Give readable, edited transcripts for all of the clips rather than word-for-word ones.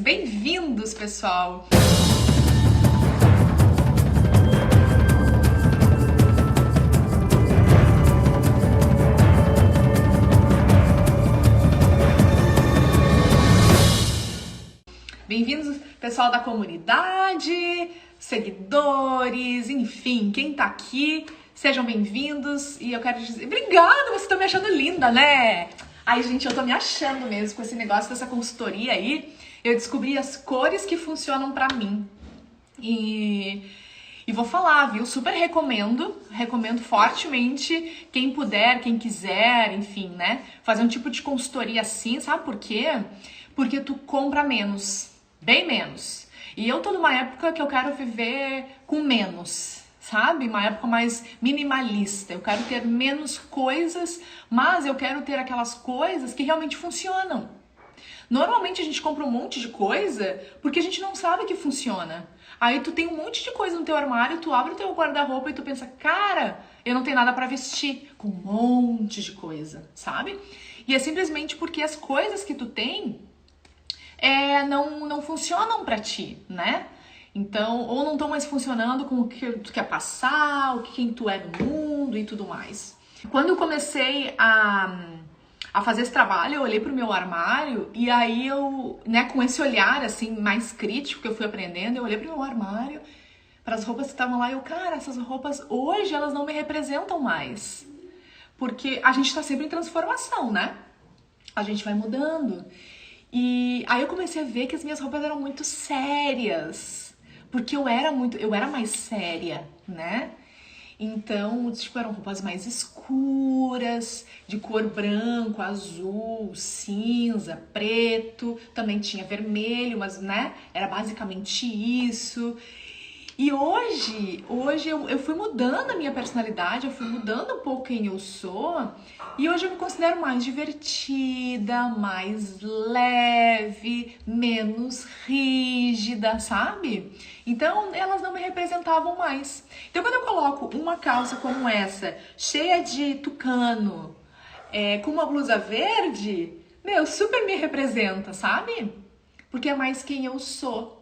Bem-vindos, pessoal! Bem-vindos, pessoal da comunidade, seguidores, enfim, quem tá aqui, sejam bem-vindos. E eu quero dizer, obrigada, você tá me achando linda, né? Ai, gente, eu tô me achando mesmo com esse negócio dessa consultoria aí. Eu descobri as cores que funcionam pra mim. E vou falar, viu? Super recomendo fortemente, quem puder, quem quiser, enfim, né? Fazer um tipo de consultoria assim, sabe por quê? Porque tu compra menos, bem menos. E eu tô numa época que eu quero viver com menos, sabe? Uma época mais minimalista. Eu quero ter menos coisas, mas eu quero ter aquelas coisas que realmente funcionam. Normalmente a gente compra um monte de coisa porque a gente não sabe que funciona. Aí tu tem um monte de coisa no teu armário, tu abre o teu guarda-roupa e tu pensa, cara, eu não tenho nada pra vestir, com um monte de coisa, sabe? E é simplesmente porque as coisas que tu tem não funcionam pra ti, né? Então, ou não estão mais funcionando com o que tu quer passar, quem tu é no mundo e tudo mais. Quando eu comecei a fazer esse trabalho, eu olhei pro meu armário e aí eu, né, com esse olhar assim mais crítico que eu fui aprendendo, eu olhei pro meu armário, para as roupas que estavam lá e eu, cara, essas roupas hoje elas não me representam mais. Porque a gente tá sempre em transformação, né? A gente vai mudando. E aí eu comecei a ver que as minhas roupas eram muito sérias, porque eu era mais séria, né? Então, tipo, eram roupas mais escuras, de cor branco, azul, cinza, preto, também tinha vermelho, mas, né, era basicamente isso. E hoje eu fui mudando a minha personalidade, eu fui mudando um pouco quem eu sou, e hoje eu me considero mais divertida, mais leve, menos rígida, sabe? Então elas não me representavam mais. Então quando eu coloco uma calça como essa, cheia de tucano, com uma blusa verde, meu, super me representa, sabe? Porque é mais quem eu sou.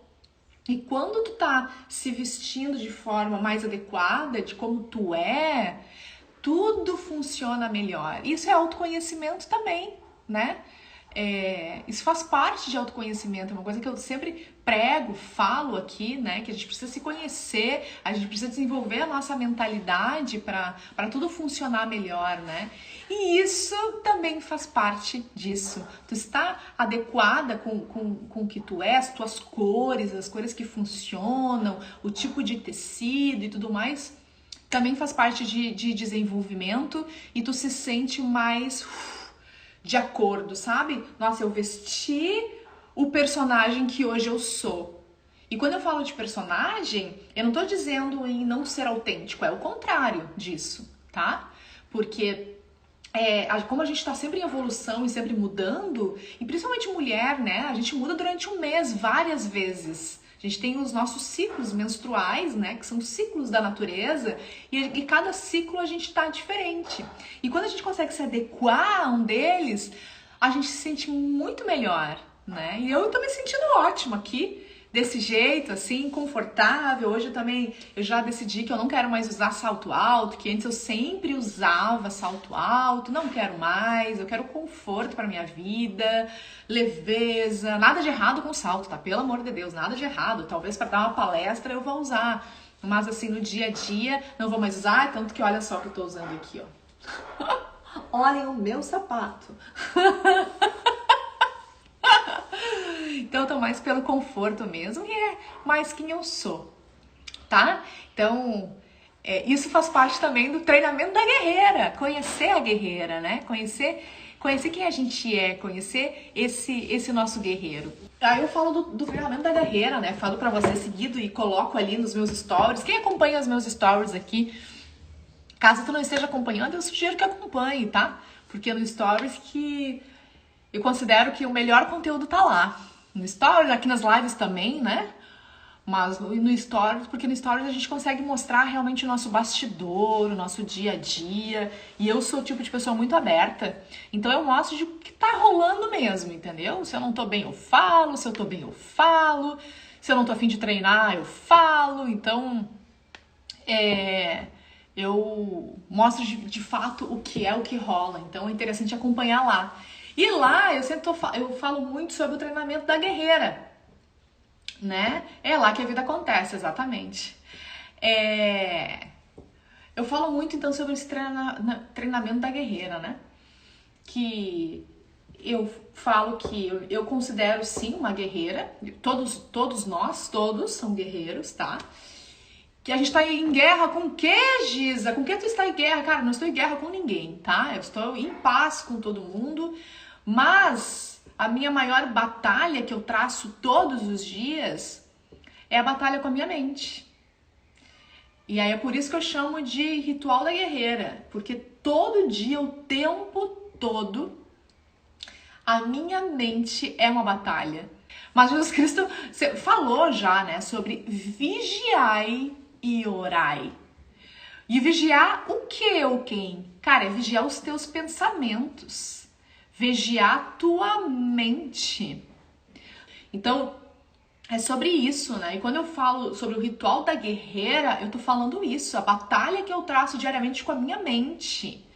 E quando tu tá se vestindo de forma mais adequada, de como tu é, tudo funciona melhor. Isso é autoconhecimento também, né? Isso faz parte de autoconhecimento, é uma coisa que eu sempre prego, falo aqui, né? Que a gente precisa se conhecer, a gente precisa desenvolver a nossa mentalidade para tudo funcionar melhor, né? E isso também faz parte disso. Tu está adequada com o que tu és, as tuas cores, as cores que funcionam, o tipo de tecido e tudo mais, também faz parte de desenvolvimento e tu se sente mais de acordo, sabe? Nossa, eu vesti o personagem que hoje eu sou. E quando eu falo de personagem, eu não tô dizendo em não ser autêntico, é o contrário disso, tá? Porque como a gente tá sempre em evolução e sempre mudando, e principalmente mulher, né? A gente muda durante um mês várias vezes. A gente tem os nossos ciclos menstruais, né? Que são ciclos da natureza, e cada ciclo a gente tá diferente. E quando a gente consegue se adequar a um deles, a gente se sente muito melhor, né? E eu tô me sentindo ótima aqui, desse jeito, assim, confortável. Hoje eu já decidi que eu não quero mais usar salto alto, que antes eu sempre usava salto alto, não quero mais, eu quero conforto pra minha vida, leveza, nada de errado com salto, tá? Pelo amor de Deus, nada de errado. Talvez pra dar uma palestra eu vou usar, mas assim, no dia a dia não vou mais usar, tanto que olha só o que eu tô usando aqui, ó. Olhem o meu sapato. Então eu tô mais pelo conforto mesmo e é mais quem eu sou, tá? Então isso faz parte também do treinamento da guerreira, conhecer a guerreira, né? Conhecer quem a gente é, conhecer esse nosso guerreiro. Aí eu falo do treinamento da guerreira, né? Falo pra você seguido e coloco ali nos meus stories. Quem acompanha os meus stories aqui, caso tu não esteja acompanhando, eu sugiro que acompanhe, tá? Porque no stories que eu considero que o melhor conteúdo tá lá. No stories, aqui nas lives também, né? Mas no Stories, porque no Stories a gente consegue mostrar realmente o nosso bastidor, o nosso dia a dia. E eu sou o tipo de pessoa muito aberta. Então eu mostro de o que tá rolando mesmo, entendeu? Se eu não tô bem, eu falo. Se eu tô bem, eu falo. Se eu não tô a fim de treinar, eu falo. Então, eu mostro de fato o que rola. Então é interessante acompanhar lá. E lá eu falo muito sobre o treinamento da guerreira. Né? É lá que a vida acontece, exatamente. Eu falo muito então sobre esse treinamento da guerreira, né? Que eu falo que eu considero sim uma guerreira. Todos nós, todos são guerreiros, tá? Que a gente tá em guerra com o que, Giza? Com que tu está em guerra? Cara, não estou em guerra com ninguém, tá? Eu estou em paz com todo mundo, mas a minha maior batalha que eu traço todos os dias é a batalha com a minha mente. E aí é por isso que eu chamo de ritual da guerreira, porque todo dia, o tempo todo, a minha mente é uma batalha. Mas Jesus Cristo falou já, né, sobre vigiai e orai. E vigiar o que ou quem? Cara, é vigiar os teus pensamentos. Vigiar a tua mente. Então, é sobre isso, né? E quando eu falo sobre o ritual da guerreira, eu tô falando isso, a batalha que eu traço diariamente com a minha mente.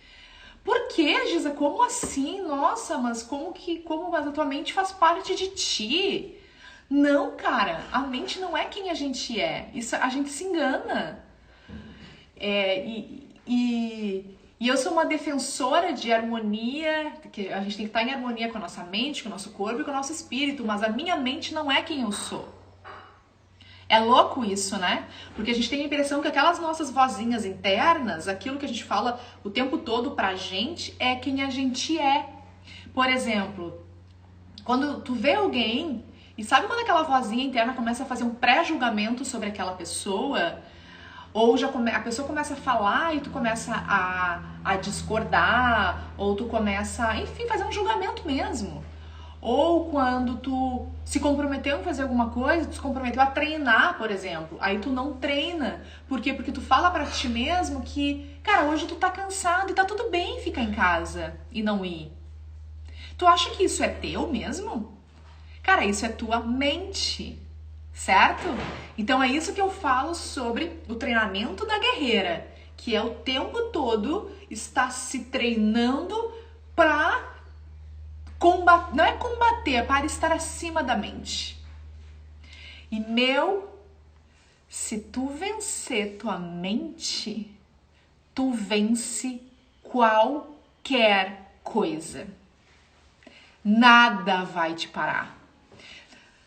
Por quê, Giza? Como assim? Nossa, mas como mas a tua mente faz parte de ti? Não, cara, a mente não é quem a gente é. Isso a gente se engana. E eu sou uma defensora de harmonia, que a gente tem que estar em harmonia com a nossa mente, com o nosso corpo e com o nosso espírito, mas a minha mente não é quem eu sou. É louco isso, né? Porque a gente tem a impressão que aquelas nossas vozinhas internas, aquilo que a gente fala o tempo todo pra gente, é quem a gente é. Por exemplo, quando tu vê alguém, e sabe quando aquela vozinha interna começa a fazer um pré-julgamento sobre aquela pessoa? Ou a pessoa começa a falar e tu começa a discordar, ou tu começa, enfim, fazer um julgamento mesmo. Ou quando tu se comprometeu em fazer alguma coisa, tu se comprometeu a treinar, por exemplo, aí tu não treina. Por quê? Porque tu fala pra ti mesmo que, cara, hoje tu tá cansado e tá tudo bem ficar em casa e não ir. Tu acha que isso é teu mesmo? Cara, isso é tua mente. Certo? Então é isso que eu falo sobre o treinamento da guerreira, que é o tempo todo estar se treinando para combater, não é combater, é para estar acima da mente. E se tu vencer tua mente, tu vence qualquer coisa. Nada vai te parar.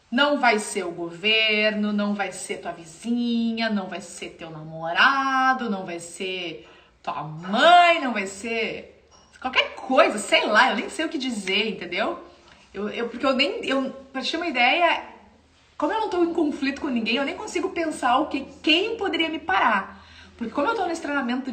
Não vai ser o governo, não vai ser tua vizinha, não vai ser teu namorado, não vai ser tua mãe, não vai ser qualquer coisa, sei lá, eu nem sei o que dizer, entendeu? Pra te ter uma ideia, como eu não tô em conflito com ninguém, eu nem consigo pensar quem poderia me parar. Porque como eu tô nesse treinamento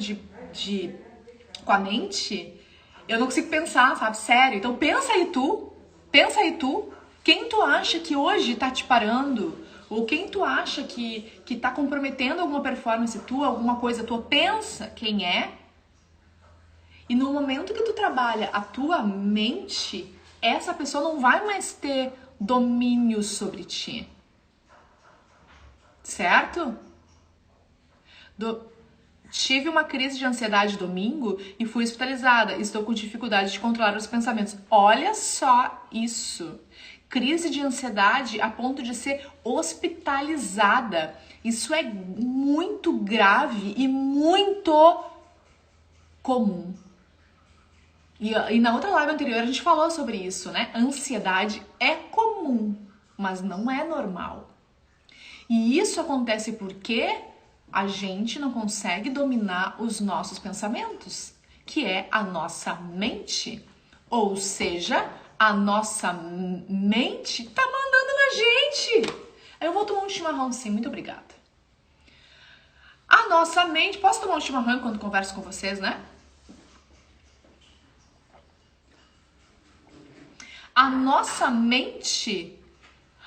com a mente, eu não consigo pensar, sabe? Sério. Então pensa aí tu. Quem tu acha que hoje tá te parando? Ou quem tu acha que tá comprometendo alguma performance tua, alguma coisa tua? Pensa quem é. E no momento que tu trabalha a tua mente, essa pessoa não vai mais ter domínio sobre ti. Certo? Tive uma crise de ansiedade domingo e fui hospitalizada. Estou com dificuldade de controlar os pensamentos. Olha só isso. Crise de ansiedade a ponto de ser hospitalizada. Isso é muito grave e muito comum. E na outra live anterior a gente falou sobre isso, né? Ansiedade é comum, mas não é normal. E isso acontece porque a gente não consegue dominar os nossos pensamentos, que é a nossa mente. Ou seja, a nossa mente tá mandando na gente. Eu vou tomar um chimarrão sim, muito obrigada. A nossa mente... Posso tomar um chimarrão enquanto converso com vocês, né? A nossa mente...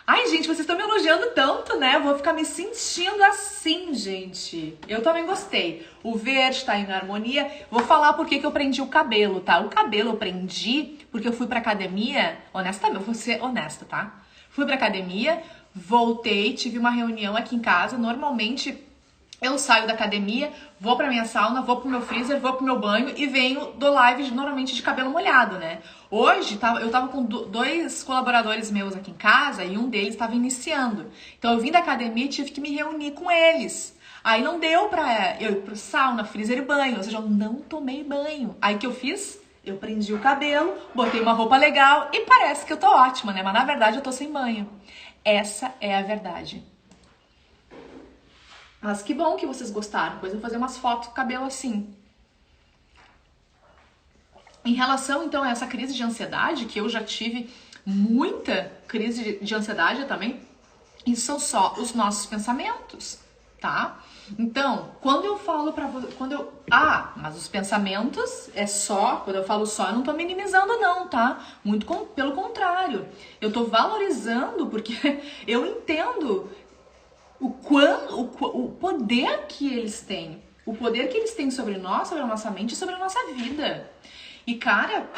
Ai, gente, vocês estão me elogiando tanto, né? Eu vou ficar me sentindo assim, gente. Eu também gostei. O verde tá em harmonia. Vou falar por que eu prendi o cabelo, tá? O cabelo eu prendi porque eu fui pra academia. Honestamente, vou ser honesta, tá? Fui pra academia, voltei, tive uma reunião aqui em casa. Normalmente eu saio da academia, vou pra minha sauna, vou pro meu freezer, vou pro meu banho e venho do live normalmente de cabelo molhado, né? Hoje eu tava com dois colaboradores meus aqui em casa e um deles estava iniciando. Então eu vim da academia e tive que me reunir com eles. Aí não deu pra eu ir pro sauna, freezer e banho, ou seja, eu não tomei banho. Aí o que eu fiz? Eu prendi o cabelo, botei uma roupa legal e parece que eu tô ótima, né? Mas na verdade eu tô sem banho. Essa é a verdade. Mas que bom que vocês gostaram. Depois eu vou fazer umas fotos com o cabelo assim. Em relação, então, a essa crise de ansiedade, que eu já tive muita crise de ansiedade também, isso são só os nossos pensamentos, tá? Então, quando eu falo pra você... mas os pensamentos é só... Quando eu falo só, eu não tô minimizando não, tá? Pelo contrário. Eu tô valorizando porque eu entendo o poder que eles têm. O poder que eles têm sobre nós, sobre a nossa mente e sobre a nossa vida. E cara,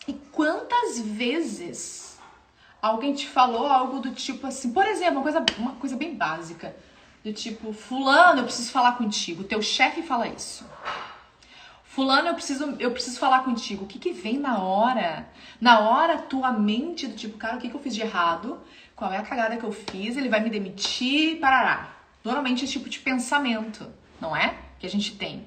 e quantas vezes alguém te falou algo do tipo assim, por exemplo, uma coisa bem básica, do tipo, fulano, eu preciso falar contigo, teu chefe fala isso. Fulano, eu preciso falar contigo. O que vem na hora? Na hora, tua mente do tipo, cara, o que eu fiz de errado? Qual é a cagada que eu fiz? Ele vai me demitir, parará. Normalmente esse tipo de pensamento, não é? Que a gente tem.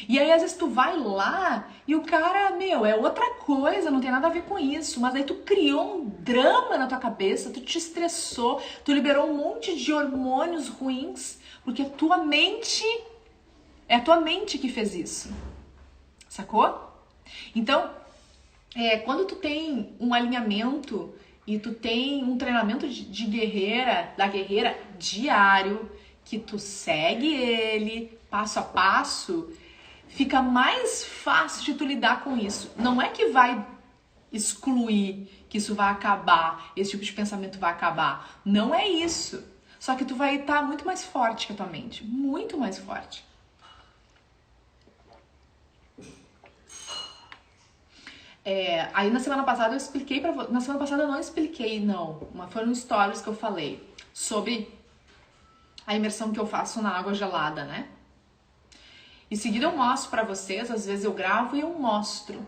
E aí, às vezes, tu vai lá e o cara, é outra coisa, não tem nada a ver com isso. Mas aí tu criou um drama na tua cabeça, tu te estressou, tu liberou um monte de hormônios ruins, porque é a tua mente que fez isso. Sacou? Então, quando tu tem um alinhamento e tu tem um treinamento de guerreira diário, que tu segue ele passo a passo, fica mais fácil de tu lidar com isso. Não é que vai excluir, que isso vai acabar, esse tipo de pensamento vai acabar. Não é isso. Só que tu vai estar muito mais forte que a tua mente. Muito mais forte. Aí na semana passada eu expliquei pra você. Na semana passada eu não expliquei, não. Mas foram stories que eu falei sobre a imersão que eu faço na água gelada, né? Em seguida eu mostro pra vocês, às vezes eu gravo e eu mostro.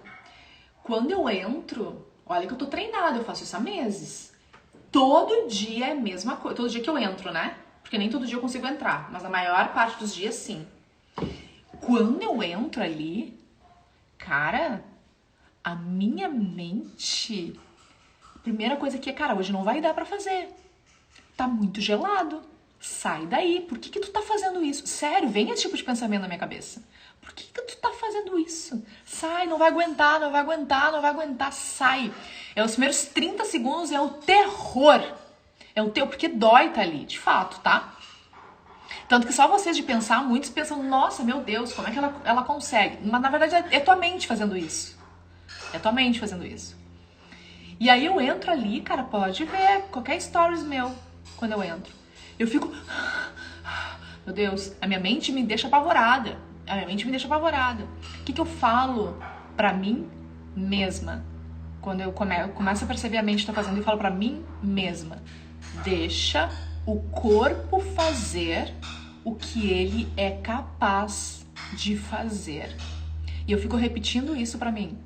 Quando eu entro, olha que eu tô treinada, eu faço isso há meses. Todo dia é a mesma coisa, todo dia que eu entro, né? Porque nem todo dia eu consigo entrar, mas na maior parte dos dias sim. Quando eu entro ali, cara, a minha mente, a primeira coisa que cara, hoje não vai dar pra fazer. Tá muito gelado. Sai daí. Por que tu tá fazendo isso? Sério, vem esse tipo de pensamento na minha cabeça. Por que tu tá fazendo isso? Sai, não vai aguentar, não vai aguentar, não vai aguentar. Sai. Os primeiros 30 segundos é o terror. Porque dói tá ali, de fato, tá? Tanto que só vocês de pensar, muitos pensam, nossa, meu Deus, como é que ela consegue? Mas na verdade é tua mente fazendo isso. É tua mente fazendo isso. E aí eu entro ali, cara, pode ver, qualquer stories meu, quando eu entro. Eu fico, meu Deus, a minha mente me deixa apavorada. O que eu falo pra mim mesma? Quando eu começo a perceber a mente tá fazendo, eu falo pra mim mesma. Deixa o corpo fazer o que ele é capaz de fazer. E eu fico repetindo isso pra mim.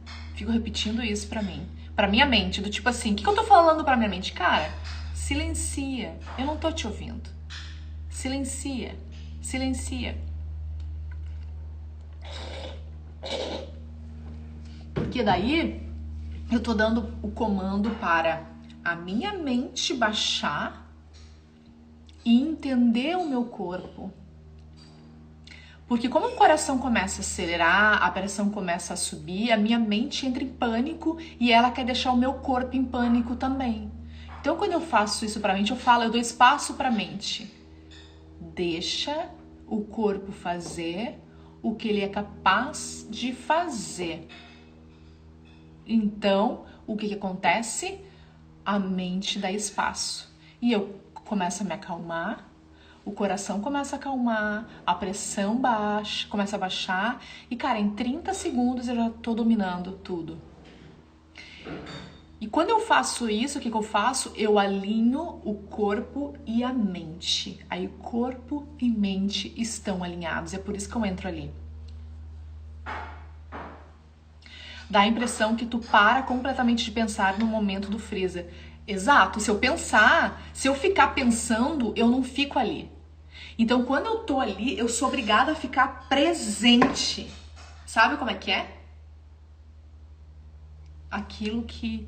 Pra minha mente, do tipo assim, o que eu tô falando pra minha mente? Cara, silencia, eu não tô te ouvindo. Silencia. Porque daí eu tô dando o comando para a minha mente baixar e entender o meu corpo. Porque como o coração começa a acelerar, a pressão começa a subir, a minha mente entra em pânico e ela quer deixar o meu corpo em pânico também. Então, quando eu faço isso pra mente, eu dou espaço pra mente. Deixa o corpo fazer o que ele é capaz de fazer. Então, o que acontece? A mente dá espaço. E eu começo a me acalmar, o coração começa a acalmar, a pressão baixa, começa a baixar e, cara, em 30 segundos eu já tô dominando tudo. E quando eu faço isso, o que eu faço? Eu alinho o corpo e a mente. Aí corpo e mente estão alinhados, é por isso que eu entro ali. Dá a impressão que tu para completamente de pensar no momento do freezer. Exato, se eu ficar pensando, eu não fico ali. Então, quando eu tô ali, eu sou obrigada a ficar presente. Sabe como é que é? Aquilo que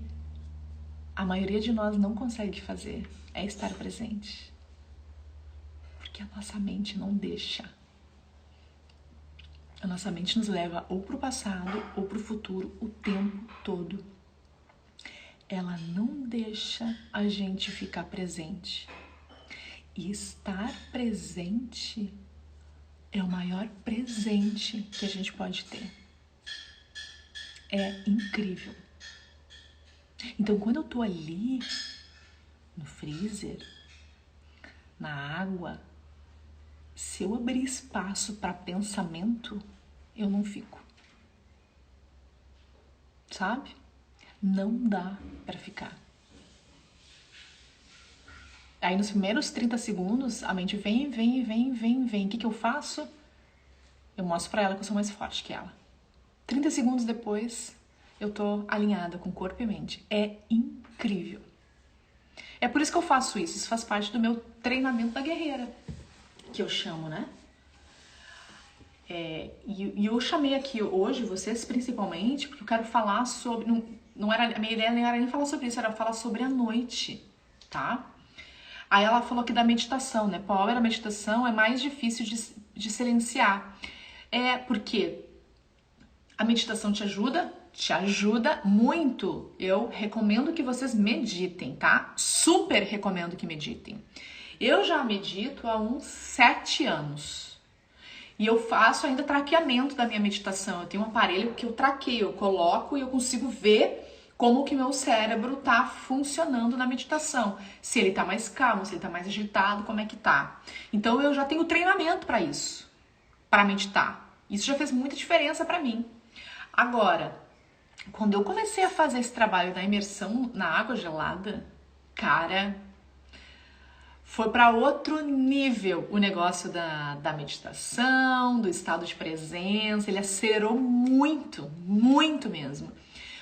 a maioria de nós não consegue fazer é estar presente. Porque a nossa mente não deixa. A nossa mente nos leva ou pro passado ou pro futuro o tempo todo. Ela não deixa a gente ficar presente. E estar presente é o maior presente que a gente pode ter. É incrível. Então, quando eu tô ali, no freezer, na água, se eu abrir espaço para pensamento, eu não fico. Sabe? Não dá para ficar. Aí nos primeiros 30 segundos, a mente vem. O que eu faço? Eu mostro pra ela que eu sou mais forte que ela. 30 segundos depois, eu tô alinhada com corpo e mente. É incrível. É por isso que eu faço isso. Isso faz parte do meu treinamento da guerreira, que eu chamo, né? E eu chamei aqui hoje vocês principalmente porque eu quero falar sobre... Não era, a minha ideia nem era nem falar sobre isso, era falar sobre a noite, tá? Aí ela falou aqui da meditação, né? Power, a meditação é mais difícil de silenciar. Porque a meditação te ajuda muito. Eu recomendo que vocês meditem, tá? Super recomendo que meditem. Eu já medito há uns 7 anos. E eu faço ainda traqueamento da minha meditação. Eu tenho um aparelho que eu traqueio, eu coloco e eu consigo ver como que meu cérebro tá funcionando na meditação. Se ele tá mais calmo, se ele tá mais agitado, como é que tá. Então eu já tenho treinamento para isso, para meditar. Isso já fez muita diferença para mim. Agora, quando eu comecei a fazer esse trabalho da imersão na água gelada, cara, foi para outro nível o negócio da meditação, do estado de presença. Ele acelerou muito, muito mesmo.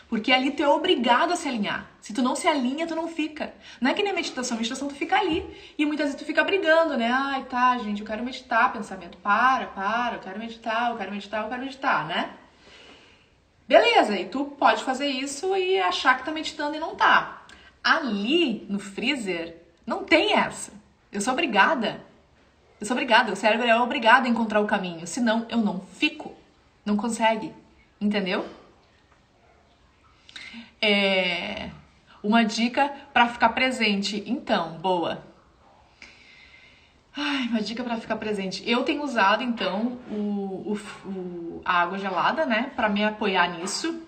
Porque ali tu é obrigado a se alinhar. Se tu não se alinha, tu não fica. Não é que nem meditação tu fica ali. E muitas vezes tu fica brigando, né? Ai, tá, gente, eu quero meditar, pensamento, para, eu quero meditar, né? Beleza, e tu pode fazer isso e achar que tá meditando e não tá. Ali, no freezer, não tem essa. Eu sou obrigada. O cérebro é obrigado a encontrar o caminho. Senão, eu não fico. Não consegue. Entendeu? Uma dica para ficar presente. Então, boa. Uma dica para ficar presente. Eu tenho usado, então, a água gelada, né? Para me apoiar nisso.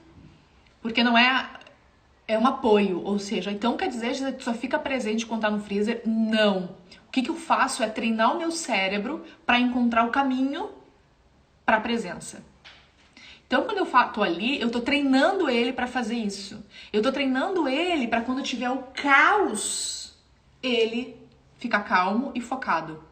Porque não é um apoio. Ou seja, então quer dizer que tu só fica presente quando tá no freezer? Não. O que eu faço é treinar o meu cérebro para encontrar o caminho para a presença. Então, quando eu tô ali, eu tô treinando ele para fazer isso. Eu tô treinando ele para quando tiver o caos, ele ficar calmo e focado.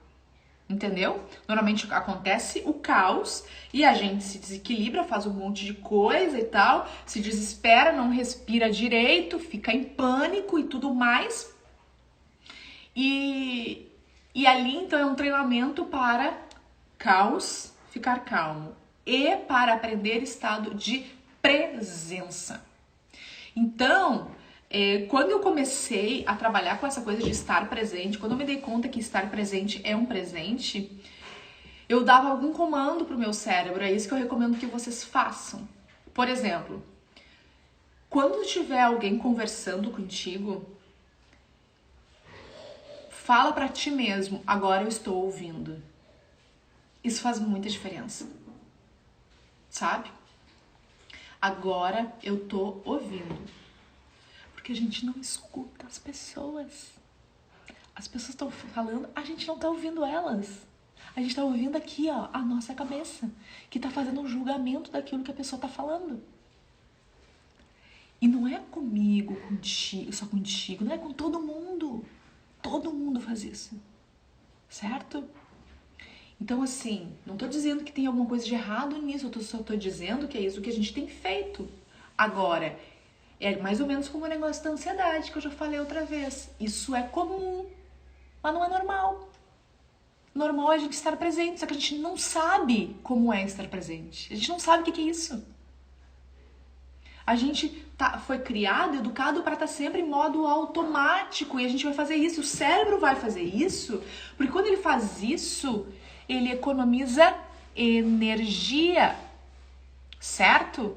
Entendeu? Normalmente acontece o caos e a gente se desequilibra, faz um monte de coisa e tal, se desespera, não respira direito, fica em pânico e tudo mais. E ali, então, é um treinamento para caos, ficar calmo. E para aprender estado de presença. Então, quando eu comecei a trabalhar com essa coisa de estar presente, quando eu me dei conta que estar presente é um presente, eu dava algum comando pro meu cérebro. É isso que eu recomendo que vocês façam. Por exemplo, quando tiver alguém conversando contigo, fala pra ti mesmo, agora eu estou ouvindo. Isso faz muita diferença. Sabe? Agora eu tô ouvindo. Porque a gente não escuta as pessoas. As pessoas estão falando, a gente não tá ouvindo elas. A gente tá ouvindo aqui, ó, a nossa cabeça, que tá fazendo um julgamento daquilo que a pessoa tá falando. E não é comigo, contigo, só contigo, não é com todo mundo. Todo mundo faz isso, certo? Então, assim, não tô dizendo que tem alguma coisa de errado nisso, eu só tô dizendo que é isso que a gente tem feito. Agora, é mais ou menos como o negócio da ansiedade, que eu já falei outra vez. Isso é comum, mas não é normal. Normal é a gente estar presente, só que a gente não sabe como é estar presente. A gente não sabe o que é isso. A gente foi criado, educado para estar sempre em modo automático e a gente vai fazer isso. O cérebro vai fazer isso, porque quando ele faz isso, ele economiza energia, certo?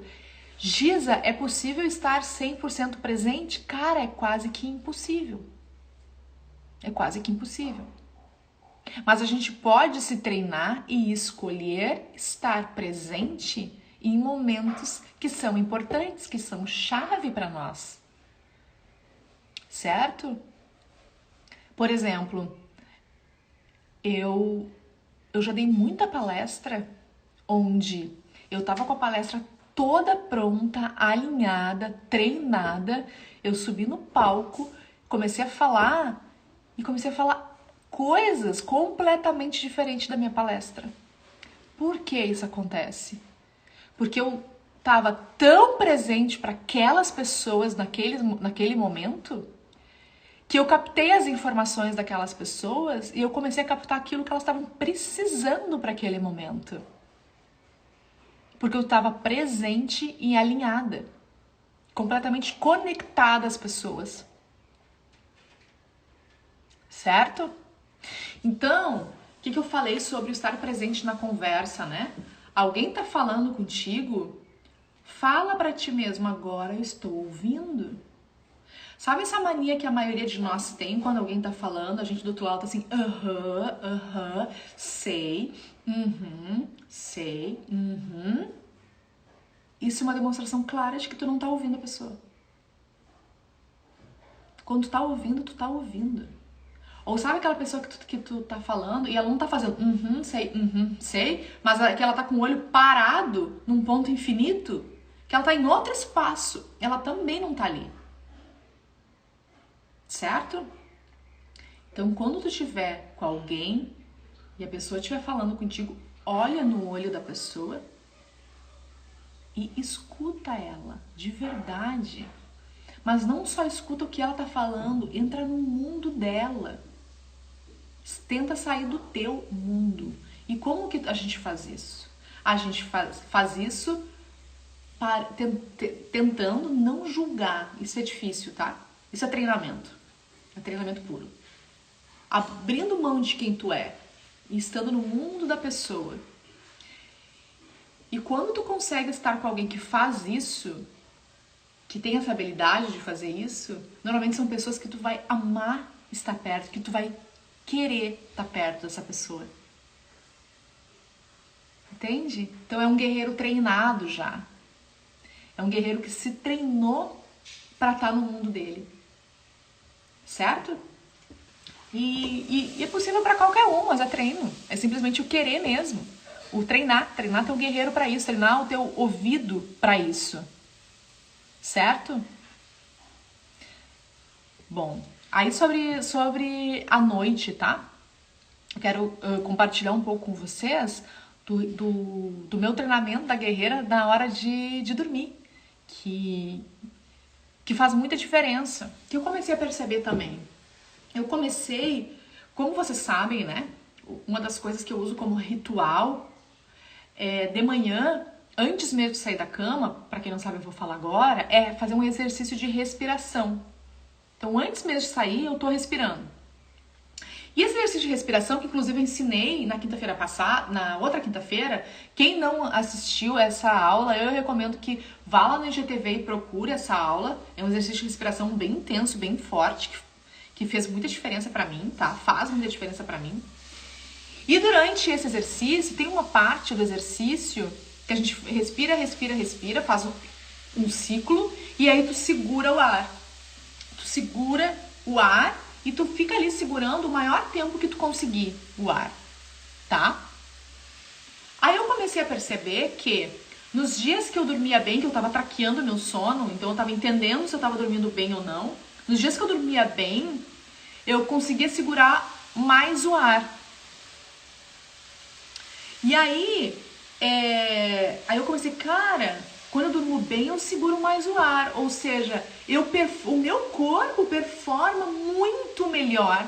Giza, é possível estar 100% presente? Cara, é quase que impossível. É quase que impossível. Mas a gente pode se treinar e escolher estar presente em momentos que são importantes, que são chave para nós. Certo? Por exemplo, eu já dei muita palestra onde eu tava com a palestra toda pronta, alinhada, treinada. Eu subi no palco, comecei a falar coisas completamente diferentes da minha palestra. Por que isso acontece? Porque eu estava tão presente para aquelas pessoas naquele momento que eu captei as informações daquelas pessoas e eu comecei a captar aquilo que elas estavam precisando para aquele momento. Porque eu estava presente e alinhada, completamente conectada às pessoas. Certo? Então, o que eu falei sobre estar presente na conversa, né? Alguém tá falando contigo, fala pra ti mesmo, agora eu estou ouvindo. Sabe essa mania que a maioria de nós tem quando alguém tá falando, a gente do outro lado tá assim, sei, sei, Isso é uma demonstração clara de que tu não tá ouvindo a pessoa. Quando tu tá ouvindo, tu tá ouvindo. Ou sabe aquela pessoa que tu tá falando e ela não tá fazendo sei, mas que ela tá com o olho parado num ponto infinito, que ela tá em outro espaço, ela também não tá ali. Certo? Então, quando tu estiver com alguém e a pessoa estiver falando contigo, olha no olho da pessoa e escuta ela, de verdade. Mas não só escuta o que ela tá falando, entra no mundo dela. Tenta sair do teu mundo. E como que a gente faz isso? A gente faz isso tentando não julgar. Isso é difícil, tá? Isso é treinamento. É treinamento puro. Abrindo mão de quem tu é e estando no mundo da pessoa. E quando tu consegue estar com alguém que faz isso, que tem essa habilidade de fazer isso, normalmente são pessoas que tu vai amar estar perto, que tu vai querer estar perto dessa pessoa. Entende? Então é um guerreiro treinado já. É um guerreiro que se treinou para estar no mundo dele. Certo? E é possível para qualquer um, mas é treino. É simplesmente o querer mesmo. O treinar teu guerreiro para isso, treinar o teu ouvido para isso. Certo? Bom, aí sobre a noite, tá? Eu quero compartilhar um pouco com vocês do meu treinamento da guerreira na hora de dormir, que faz muita diferença, que eu comecei a perceber também. Eu comecei, como vocês sabem, né? Uma das coisas que eu uso como ritual de manhã, antes mesmo de sair da cama, para quem não sabe eu vou falar agora, é fazer um exercício de respiração. Então, antes mesmo de sair, eu tô respirando. E esse exercício de respiração, que inclusive eu ensinei na quinta-feira passada, na outra quinta-feira, quem não assistiu essa aula, eu recomendo que vá lá no IGTV e procure essa aula. É um exercício de respiração bem intenso, bem forte, que fez muita diferença pra mim, tá? Faz muita diferença pra mim. E durante esse exercício, tem uma parte do exercício que a gente respira, faz um ciclo, e aí tu segura o ar. Tu segura o ar e tu fica ali segurando o maior tempo que tu conseguir o ar, tá? Aí eu comecei a perceber que nos dias que eu dormia bem, que eu tava traqueando meu sono, então eu tava entendendo se eu tava dormindo bem ou não, nos dias que eu dormia bem, eu conseguia segurar mais o ar. E aí eu comecei, cara, quando eu durmo bem, eu seguro mais o ar. Ou seja, o meu corpo performa muito melhor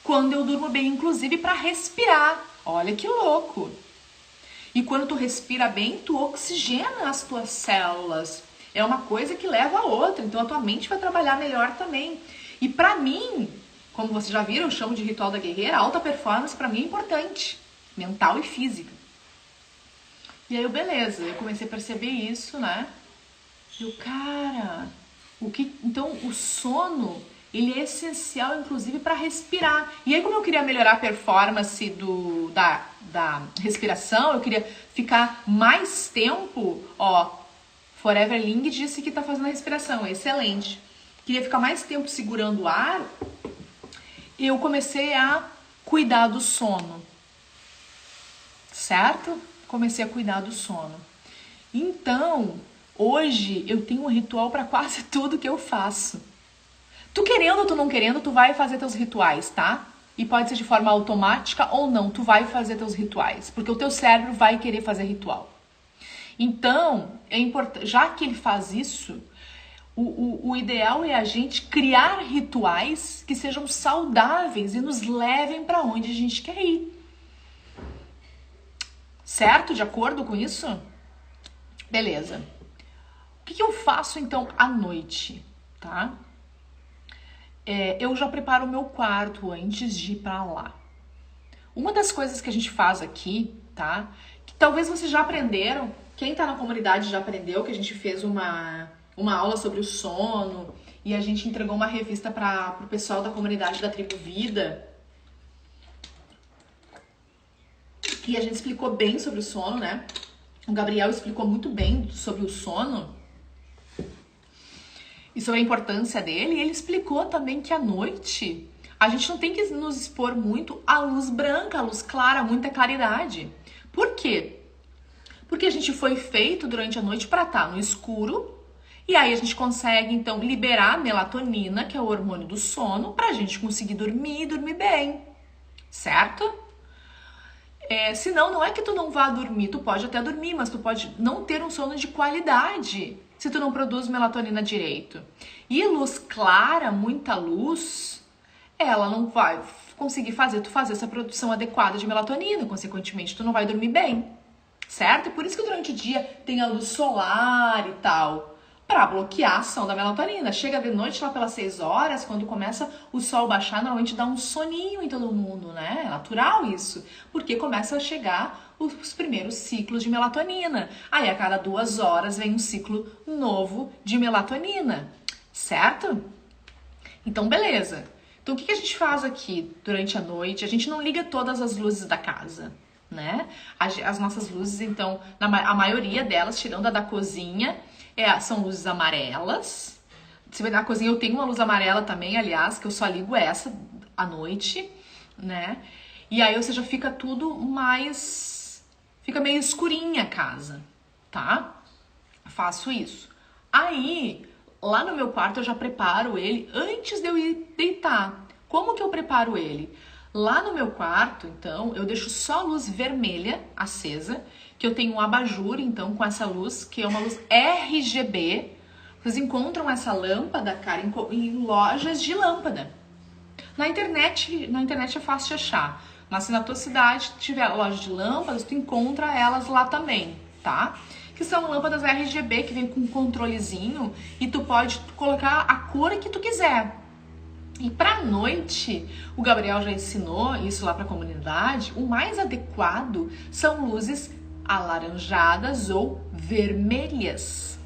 quando eu durmo bem, inclusive para respirar. Olha que louco! E quando tu respira bem, tu oxigena as tuas células. É uma coisa que leva a outra, então a tua mente vai trabalhar melhor também. E pra mim, como vocês já viram, eu chamo de ritual da guerreira, alta performance pra mim é importante, mental e física. E aí, beleza, eu comecei a perceber isso, né? Cara, então o sono, ele é essencial, inclusive, para respirar. E aí, como eu queria melhorar a performance da respiração, eu queria ficar mais tempo, Forever Ling disse que tá fazendo a respiração, excelente. Queria ficar mais tempo segurando o ar, eu comecei a cuidar do sono, certo? Comecei a cuidar do sono. Então, hoje eu tenho um ritual para quase tudo que eu faço. Tu querendo ou tu não querendo, tu vai fazer teus rituais, tá? E pode ser de forma automática ou não, tu vai fazer teus rituais, porque o teu cérebro vai querer fazer ritual. Então, é importante, já que ele faz isso, o ideal é a gente criar rituais que sejam saudáveis e nos levem para onde a gente quer ir. Certo? De acordo com isso? Beleza. O que eu faço então à noite, tá? Eu já preparo o meu quarto antes de ir pra lá. Uma das coisas que a gente faz aqui, tá? Que talvez vocês já aprenderam, quem tá na comunidade já aprendeu, que a gente fez uma aula sobre o sono e a gente entregou uma revista pro pessoal da comunidade da Tribo Vida. E a gente explicou bem sobre o sono, né? O Gabriel explicou muito bem sobre o sono e sobre a importância dele. E ele explicou também que à noite a gente não tem que nos expor muito à luz branca, à luz clara, muita claridade. Por quê? Porque a gente foi feito durante a noite para estar no escuro e aí a gente consegue então liberar a melatonina, que é o hormônio do sono, pra gente conseguir dormir e dormir bem, certo? Senão, não é que tu não vá dormir, tu pode até dormir, mas tu pode não ter um sono de qualidade se tu não produz melatonina direito. E luz clara, muita luz, ela não vai conseguir tu fazer essa produção adequada de melatonina, consequentemente tu não vai dormir bem, certo? E por isso que durante o dia tem a luz solar e tal, para bloquear a ação da melatonina. Chega de noite lá pelas 6 horas, quando começa o sol baixar, normalmente dá um soninho em todo mundo, né? É natural isso, porque começa a chegar os primeiros ciclos de melatonina. Aí a cada 2 horas vem um ciclo novo de melatonina, certo? Então, beleza. Então, o que a gente faz aqui durante a noite? A gente não liga todas as luzes da casa, né? As nossas luzes, então, a maioria delas, tirando a da cozinha, são luzes amarelas. Se na cozinha eu tenho uma luz amarela também, aliás, que eu só ligo essa à noite, né? E aí, ou seja, fica tudo mais... Fica meio escurinha a casa, tá? Faço isso. Aí, lá no meu quarto eu já preparo ele antes de eu ir deitar. Como que eu preparo ele? Lá no meu quarto, então, eu deixo só a luz vermelha acesa, que eu tenho um abajur, então, com essa luz, que é uma luz RGB. Vocês encontram essa lâmpada, cara, em lojas de lâmpada. Na internet é fácil de achar. Mas se na tua cidade tiver loja de lâmpadas, tu encontra elas lá também, tá? Que são lâmpadas RGB, que vem com um controlezinho e tu pode colocar a cor que tu quiser. E pra noite, o Gabriel já ensinou isso lá pra comunidade, o mais adequado são luzes alaranjadas ou vermelhas.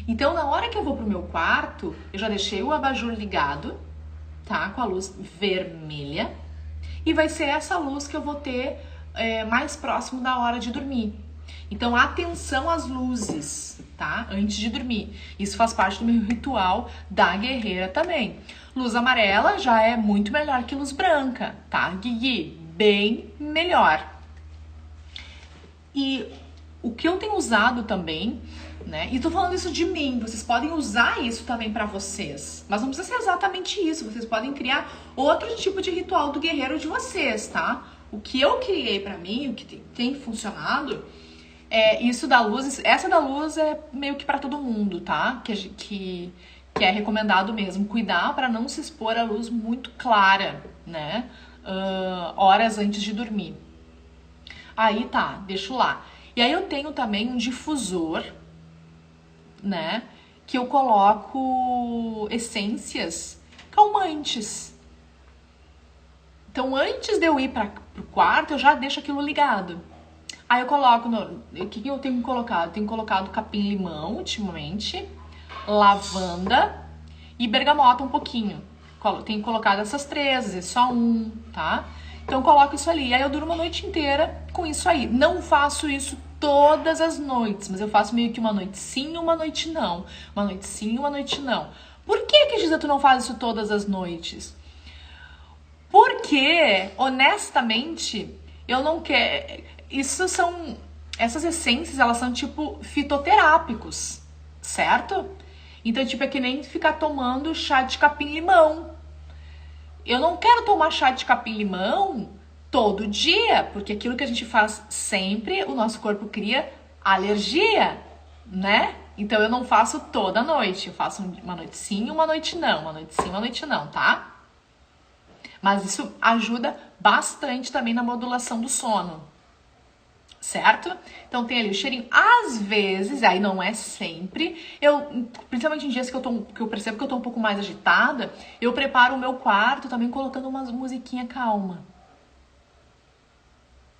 Então, na hora que eu vou pro meu quarto, eu já deixei o abajur ligado, tá? Com a luz vermelha. E vai ser essa luz que eu vou ter mais próximo da hora de dormir. Então, atenção às luzes, tá? Antes de dormir. Isso faz parte do meu ritual da guerreira também. Luz amarela já é muito melhor que luz branca, tá, Guigui? Bem melhor. E o que eu tenho usado também, né? E tô falando isso de mim, vocês podem usar isso também pra vocês. Mas não precisa ser exatamente isso, vocês podem criar outro tipo de ritual do guerreiro de vocês, tá? O que eu criei pra mim, o que tem funcionado, é isso da luz. Essa da luz é meio que pra todo mundo, tá? Que é recomendado mesmo cuidar pra não se expor à luz muito clara, né? Horas antes de dormir. Aí tá, deixo lá. E aí eu tenho também um difusor, né? Que eu coloco essências calmantes. Então, antes de eu ir pro quarto, eu já deixo aquilo ligado. Aí eu coloco, o que eu tenho colocado? Tenho colocado capim-limão ultimamente, lavanda e bergamota um pouquinho. Tenho colocado essas três, às vezes só um, tá? Então eu coloco isso ali. Aí eu durmo a noite inteira com isso aí. Não faço isso todas as noites, mas eu faço meio que uma noite sim, uma noite não. Uma noite sim, uma noite não. Por que, Giza, tu não faz isso todas as noites? Porque, honestamente, eu não quero... Essas essências, elas são tipo fitoterápicos, certo? Então, tipo, é que nem ficar tomando chá de capim-limão. Eu não quero tomar chá de capim-limão todo dia, porque aquilo que a gente faz sempre, o nosso corpo cria alergia, né? Então eu não faço toda noite, eu faço uma noite sim, uma noite não, uma noite sim, uma noite não, tá? Mas isso ajuda bastante também na modulação do sono, certo? Então tem ali o cheirinho. Às vezes, aí não é sempre, principalmente em dias que eu percebo que eu tô um pouco mais agitada, eu preparo o meu quarto também colocando uma musiquinha calma.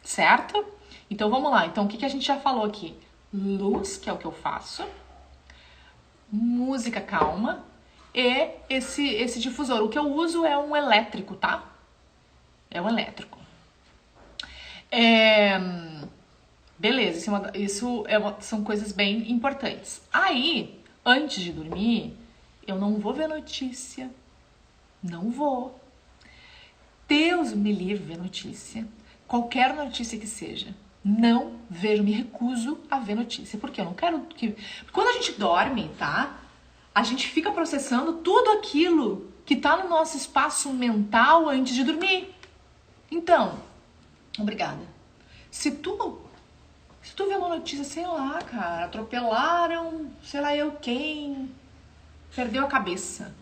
Certo? Então vamos lá. Então o que a gente já falou aqui? Luz, que é o que eu faço, música calma e esse difusor. O que eu uso é um elétrico, tá? É um elétrico. Beleza, são coisas bem importantes. Aí, antes de dormir, eu não vou ver notícia. Não vou. Deus me livre ver notícia. Qualquer notícia que seja. Não vejo, me recuso a ver notícia. Porque eu não quero que... Quando a gente dorme, tá? A gente fica processando tudo aquilo que tá no nosso espaço mental antes de dormir. Então, obrigada. Se tu vê uma notícia, sei lá, cara, atropelaram, sei lá eu quem, perdeu a cabeça.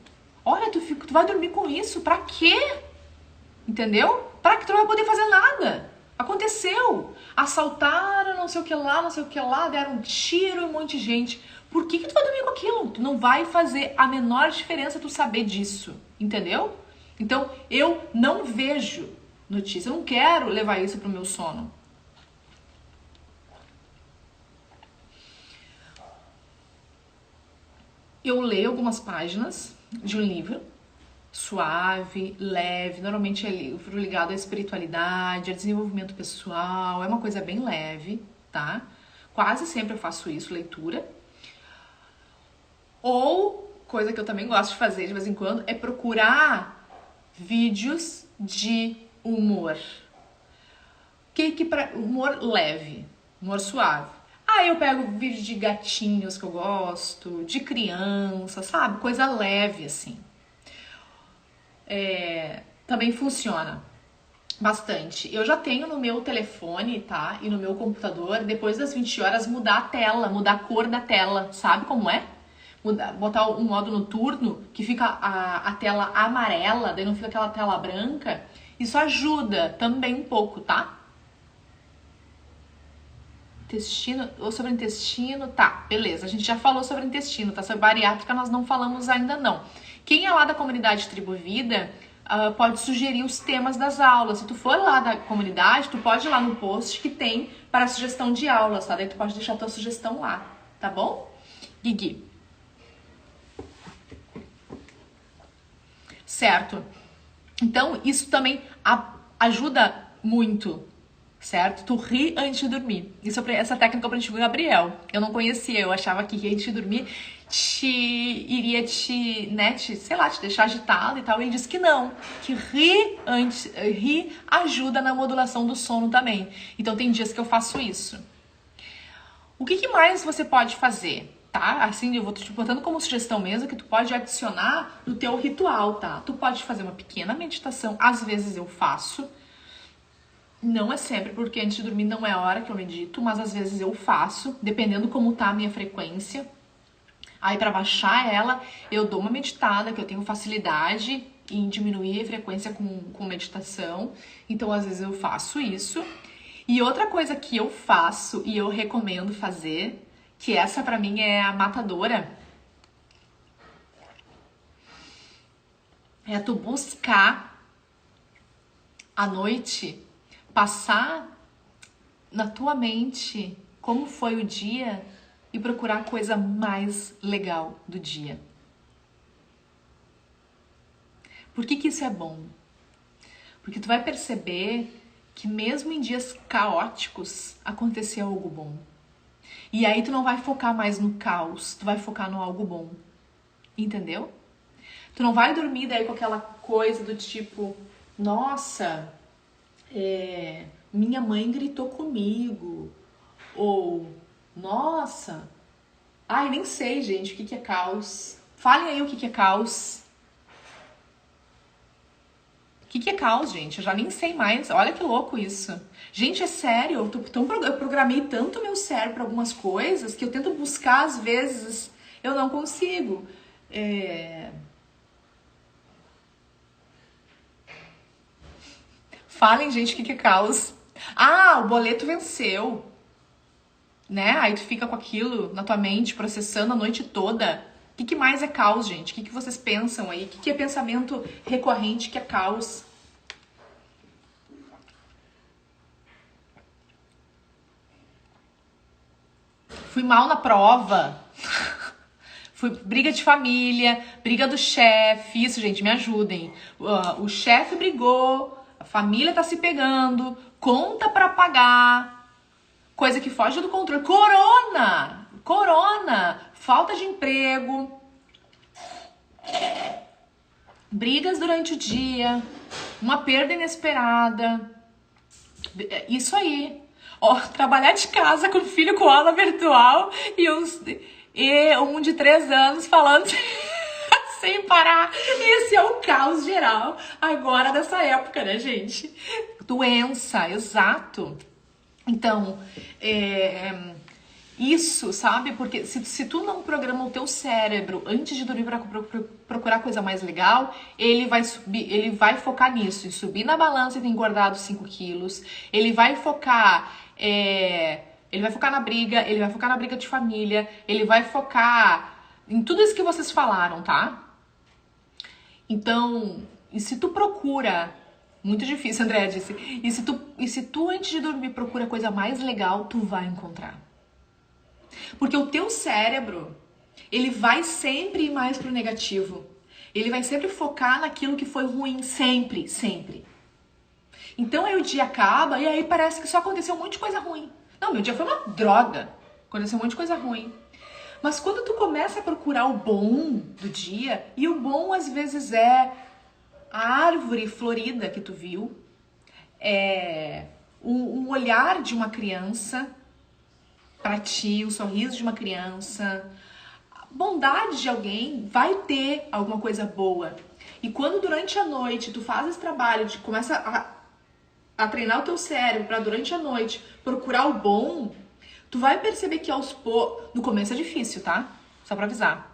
Olha, tu vai dormir com isso, pra quê? Entendeu? Pra que tu não vai poder fazer nada. Aconteceu. Assaltaram, não sei o que lá, deram um tiro, um monte de gente. Por que tu vai dormir com aquilo? Tu não vai fazer a menor diferença tu saber disso. Entendeu? Então, eu não vejo notícia. Eu não quero levar isso pro meu sono. Eu leio algumas páginas de um livro suave, leve, normalmente é livro ligado à espiritualidade, a desenvolvimento pessoal, é uma coisa bem leve, tá? Quase sempre eu faço isso, leitura. Ou, coisa que eu também gosto de fazer de vez em quando, é procurar vídeos de humor. Humor leve, humor suave. Aí eu pego vídeo de gatinhos que eu gosto, de criança, sabe? Coisa leve, assim. Também funciona bastante. Eu já tenho no meu telefone, tá? E no meu computador, depois das 20 horas, mudar a tela, mudar a cor da tela. Sabe como é? Botar um modo noturno, que fica a tela amarela, daí não fica aquela tela branca. Isso ajuda também um pouco, tá? Intestino, ou sobre intestino, tá, beleza. A gente já falou sobre intestino, tá? Sobre bariátrica nós não falamos ainda não. Quem é lá da comunidade Tribo Vida pode sugerir os temas das aulas. Se tu for lá da comunidade, tu pode ir lá no post que tem para sugestão de aulas, tá? Daí tu pode deixar tua sugestão lá, tá bom? Guigui. Certo. Então, isso também ajuda muito, certo? Tu ri antes de dormir. Essa técnica eu aprendi com o Gabriel. Eu não conhecia, eu achava que rir antes de dormir iria sei lá, te deixar agitado e tal. Ele disse que não, que rir ajuda na modulação do sono também. Então tem dias que eu faço isso. O que mais você pode fazer? Tá? Assim, eu vou te botando como sugestão mesmo que tu pode adicionar no teu ritual, tá? Tu pode fazer uma pequena meditação, às vezes eu faço. Não é sempre, porque antes de dormir não é a hora que eu medito, mas às vezes eu faço, dependendo como tá a minha frequência. Aí pra baixar ela, eu dou uma meditada, que eu tenho facilidade em diminuir a frequência com meditação. Então às vezes eu faço isso. E outra coisa que eu faço e eu recomendo fazer, que essa pra mim é a matadora, é tu buscar à noite, passar na tua mente como foi o dia e procurar a coisa mais legal do dia. Por que isso é bom? Porque tu vai perceber que mesmo em dias caóticos aconteceu algo bom. E aí tu não vai focar mais no caos, tu vai focar no algo bom. Entendeu? Tu não vai dormir daí com aquela coisa do tipo, nossa, minha mãe gritou comigo. Ou, nossa, ai, nem sei, gente, o que é caos. Falem aí o que é caos. O que é caos, gente? Eu já nem sei mais. Olha que louco isso. Gente, é sério. Eu programei tanto meu cérebro para algumas coisas que eu tento buscar, às vezes, eu não consigo. Falem, gente, o que é caos. Ah, o boleto venceu. Né? Aí tu fica com aquilo na tua mente, processando a noite toda. O que mais é caos, gente? O que vocês pensam aí? O que é pensamento recorrente que é caos? Fui mal na prova. Fui briga de família, briga do chefe. Isso, gente, me ajudem. O chefe brigou, a família tá se pegando, conta pra pagar, coisa que foge do controle. Corona, falta de emprego, brigas durante o dia, uma perda inesperada. Isso aí. Ó, trabalhar de casa com filho com aula virtual e um de 3 anos falando sem parar. Esse é o caos geral agora dessa época, né, gente? Doença, exato. Então, isso, sabe? Porque se tu não programa o teu cérebro antes de dormir para procurar coisa mais legal, ele vai subir, ele vai focar nisso, em subir na balança e ter engordado 5 quilos. Ele vai focar na briga, ele vai focar na briga de família, ele vai focar em tudo isso que vocês falaram, tá? Então, e se tu procura, muito difícil, André disse, e se tu antes de dormir procura coisa mais legal, tu vai encontrar. Porque o teu cérebro, ele vai sempre ir mais pro negativo. Ele vai sempre focar naquilo que foi ruim, sempre, sempre. Então aí o dia acaba e aí parece que só aconteceu um monte de coisa ruim. Não, meu dia foi uma droga. Aconteceu um monte de coisa ruim. Mas quando tu começa a procurar o bom do dia, e o bom às vezes é a árvore florida que tu viu, um olhar de uma criança para ti, o sorriso de uma criança, a bondade de alguém, vai ter alguma coisa boa. E quando durante a noite tu faz esse trabalho de começa a treinar o teu cérebro para durante a noite procurar o bom, tu vai perceber que aos poucos... No começo é difícil, tá? Só pra avisar.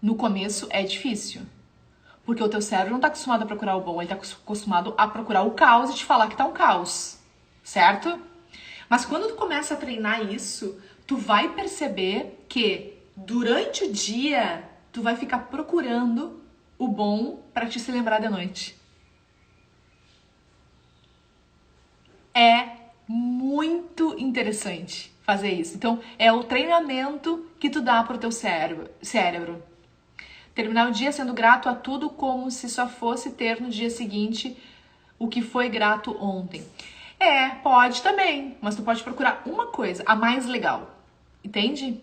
No começo é difícil. Porque o teu cérebro não tá acostumado a procurar o bom, ele tá acostumado a procurar o caos e te falar que tá um caos. Certo? Mas quando tu começa a treinar isso, tu vai perceber que durante o dia tu vai ficar procurando o bom pra te se lembrar da noite. É muito interessante fazer isso. Então, é o treinamento que tu dá pro teu cérebro. Terminar o dia sendo grato a tudo como se só fosse ter no dia seguinte o que foi grato ontem. Pode também, mas tu pode procurar uma coisa, a mais legal, entende?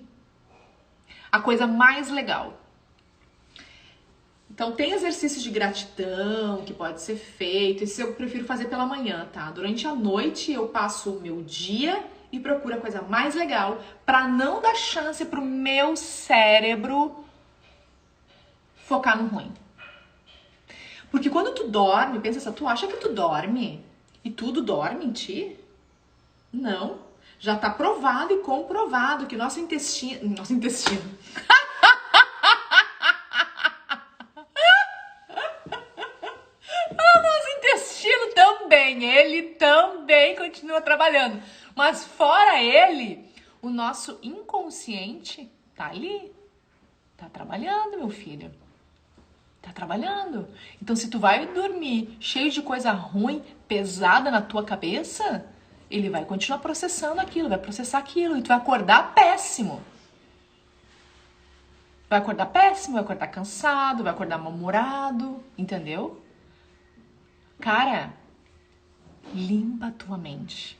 A coisa mais legal. Então tem exercícios de gratidão que pode ser feito, esse eu prefiro fazer pela manhã, tá? Durante a noite eu passo o meu dia e procuro a coisa mais legal para não dar chance pro meu cérebro focar no ruim. Porque quando tu dorme, pensa assim, tu acha que tu dorme e tudo dorme em ti? Não. Já tá provado e comprovado que nosso intestino... Ele também continua trabalhando. Mas fora ele, o nosso inconsciente tá ali. Tá trabalhando, meu filho. Tá trabalhando. Então, se tu vai dormir cheio de coisa ruim, pesada na tua cabeça, ele vai continuar processando aquilo, vai processar aquilo. E tu vai acordar péssimo. Vai acordar péssimo, vai acordar cansado, vai acordar mal-humorado. Entendeu? Cara, limpa a tua mente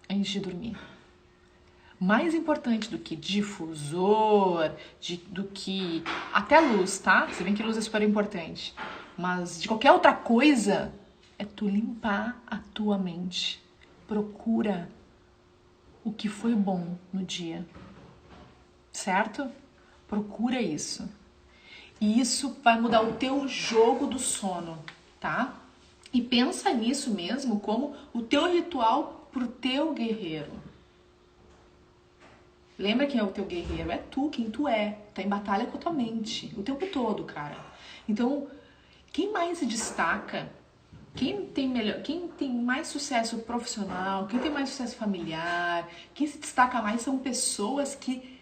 antes de dormir. Mais importante do que difusor, do que até luz, tá? Você vê que luz é super importante. Mas de qualquer outra coisa, é tu limpar a tua mente. Procura o que foi bom no dia. Certo? Procura isso. E isso vai mudar o teu jogo do sono, tá? E pensa nisso mesmo como o teu ritual pro teu guerreiro. Lembra quem é o teu guerreiro? É tu, quem tu é. Tá em batalha com a tua mente o tempo todo, cara. Então, quem mais se destaca, quem tem mais sucesso profissional, quem tem mais sucesso familiar, quem se destaca mais são pessoas que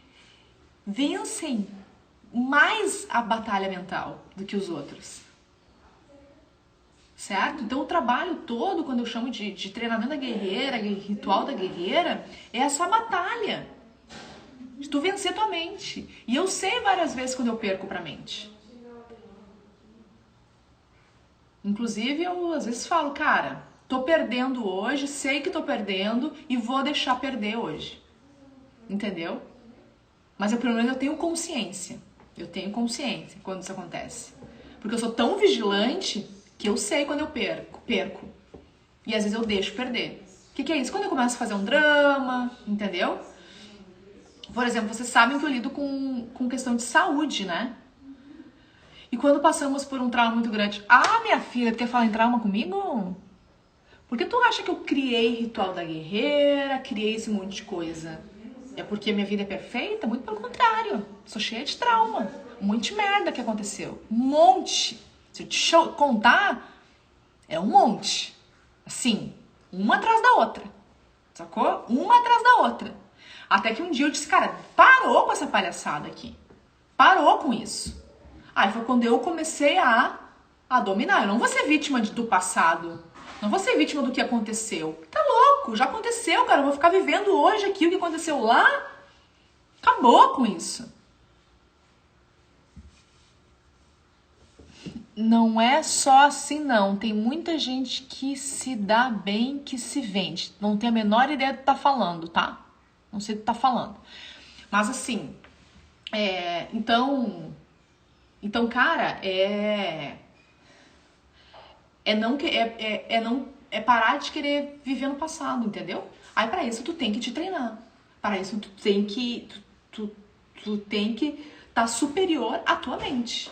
vencem mais a batalha mental do que os outros. Certo? Então o trabalho todo, quando eu chamo de treinamento da guerreira, ritual da guerreira, é essa batalha de tu vencer tua mente. E eu sei várias vezes quando eu perco pra mente. Inclusive eu às vezes falo, cara, tô perdendo hoje, sei que tô perdendo e vou deixar perder hoje. Entendeu? Mas pelo menos eu tenho consciência. Eu tenho consciência quando isso acontece. Porque eu sou tão vigilante que eu sei quando eu perco. E às vezes eu deixo perder. O que é isso? Quando eu começo a fazer um drama, entendeu? Por exemplo, vocês sabem que eu lido com questão de saúde, né? E quando passamos por um trauma muito grande... Ah, minha filha, tu quer falar em trauma comigo? Por que tu acha que eu criei ritual da guerreira, criei esse monte de coisa? É porque minha vida é perfeita? Muito pelo contrário. Sou cheia de trauma. Um monte de merda que aconteceu. Um monte. Se eu te contar, é um monte. Assim, uma atrás da outra. Sacou? Uma atrás da outra. Até que um dia eu disse, cara, parou com essa palhaçada aqui. Parou com isso. Aí foi quando eu comecei a dominar. Eu não vou ser vítima do passado. Não vou ser vítima do que aconteceu. Tá louco, já aconteceu, cara. Eu vou ficar vivendo hoje aqui o que aconteceu lá. Acabou com isso. Não é só assim, não. Tem muita gente que se dá bem, que se vende. Não tem a menor ideia do que tá falando, tá? Não sei do que tá falando. Mas assim, então, cara, é parar de querer viver no passado, entendeu? Aí para isso tu tem que te treinar. Para isso tu tem que estar superior à tua mente.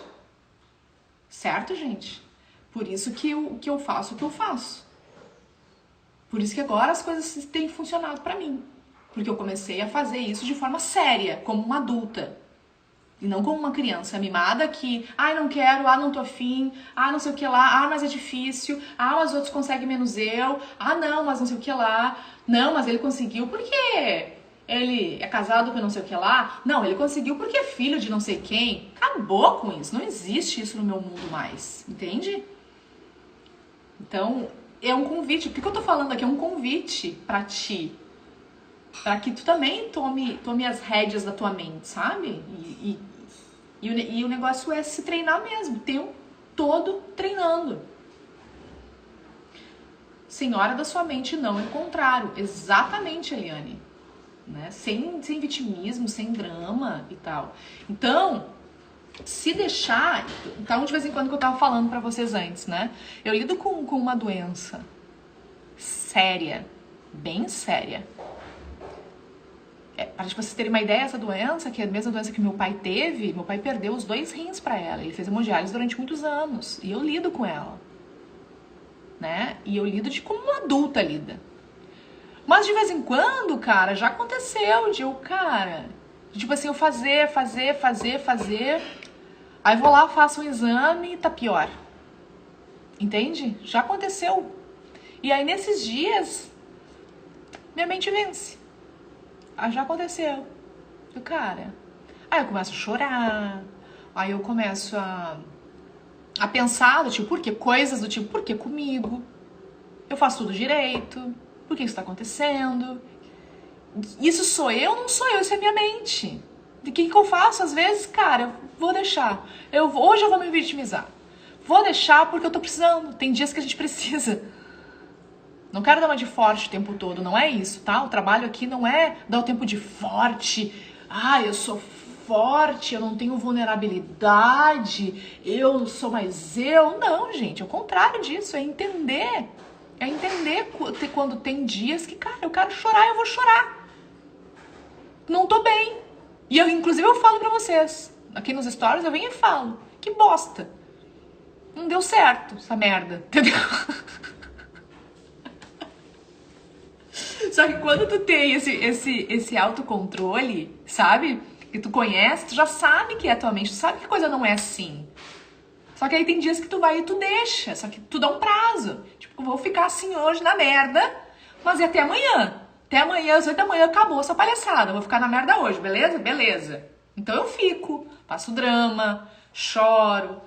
Certo, gente? Por isso que eu faço o que eu faço. Por isso que agora as coisas têm funcionado pra mim. Porque eu comecei a fazer isso de forma séria, como uma adulta. E não como uma criança mimada que, não quero, não tô afim, não sei o que lá, mas é difícil, mas outros conseguem menos eu, não, mas não sei o que lá, não, mas ele conseguiu, por quê? Ele é casado com não sei o que lá? Não, ele conseguiu porque é filho de não sei quem. Acabou com isso, não existe isso no meu mundo mais, entende? Então, é um convite. O que eu tô falando aqui é um convite pra ti. Pra que tu também tome as rédeas da tua mente, sabe? E o negócio é se treinar mesmo, o tempo todo treinando. senhora da sua mente, não é o contrário. Exatamente, Eliane. Né? Sem vitimismo, sem drama e tal. Então, se deixar... Então, de vez em quando que eu tava falando pra vocês antes, né? Eu lido com uma doença séria, bem séria. Para vocês terem uma ideia, essa doença, que é a mesma doença que meu pai teve, meu pai perdeu os 2 rins pra ela. Ele fez hemodiálise durante muitos anos. E eu lido com ela. Né? E eu lido como uma adulta lida. Mas de vez em quando, cara, já aconteceu de eu, cara, tipo assim, eu fazer. Aí vou lá, faço um exame e tá pior. Entende? Já aconteceu. E aí nesses dias, minha mente vence. Já aconteceu. Eu, cara, aí eu começo a chorar. Aí eu começo a pensar do tipo, por quê? Coisas do tipo, por que comigo? Eu faço tudo direito. Por que isso tá acontecendo? Isso sou eu ou não sou eu? Isso é minha mente. De que eu faço? Às vezes, cara, eu vou deixar. Hoje eu vou me vitimizar. Vou deixar porque eu tô precisando. Tem dias que a gente precisa. Não quero dar uma de forte o tempo todo. Não é isso, tá? O trabalho aqui não é dar o tempo de forte. Eu sou forte, eu não tenho vulnerabilidade. Eu sou mais eu. Não, gente. É o contrário disso. É entender. É entender quando tem dias que, cara, eu quero chorar, eu vou chorar. Não tô bem. E inclusive eu falo pra vocês. Aqui nos stories eu venho e falo. Que bosta. Não deu certo essa merda. Entendeu? Só que quando tu tem esse autocontrole, sabe? Que tu conhece, tu já sabe que é a tua mente. Tu sabe que a coisa não é assim. Só que aí tem dias que tu vai e tu deixa. Só que tu dá um prazo. Tipo, eu vou ficar assim hoje na merda, mas é até amanhã. Até amanhã, às 8 da manhã, acabou essa palhaçada. Eu vou ficar na merda hoje, beleza? Beleza. Então eu fico, faço drama, choro,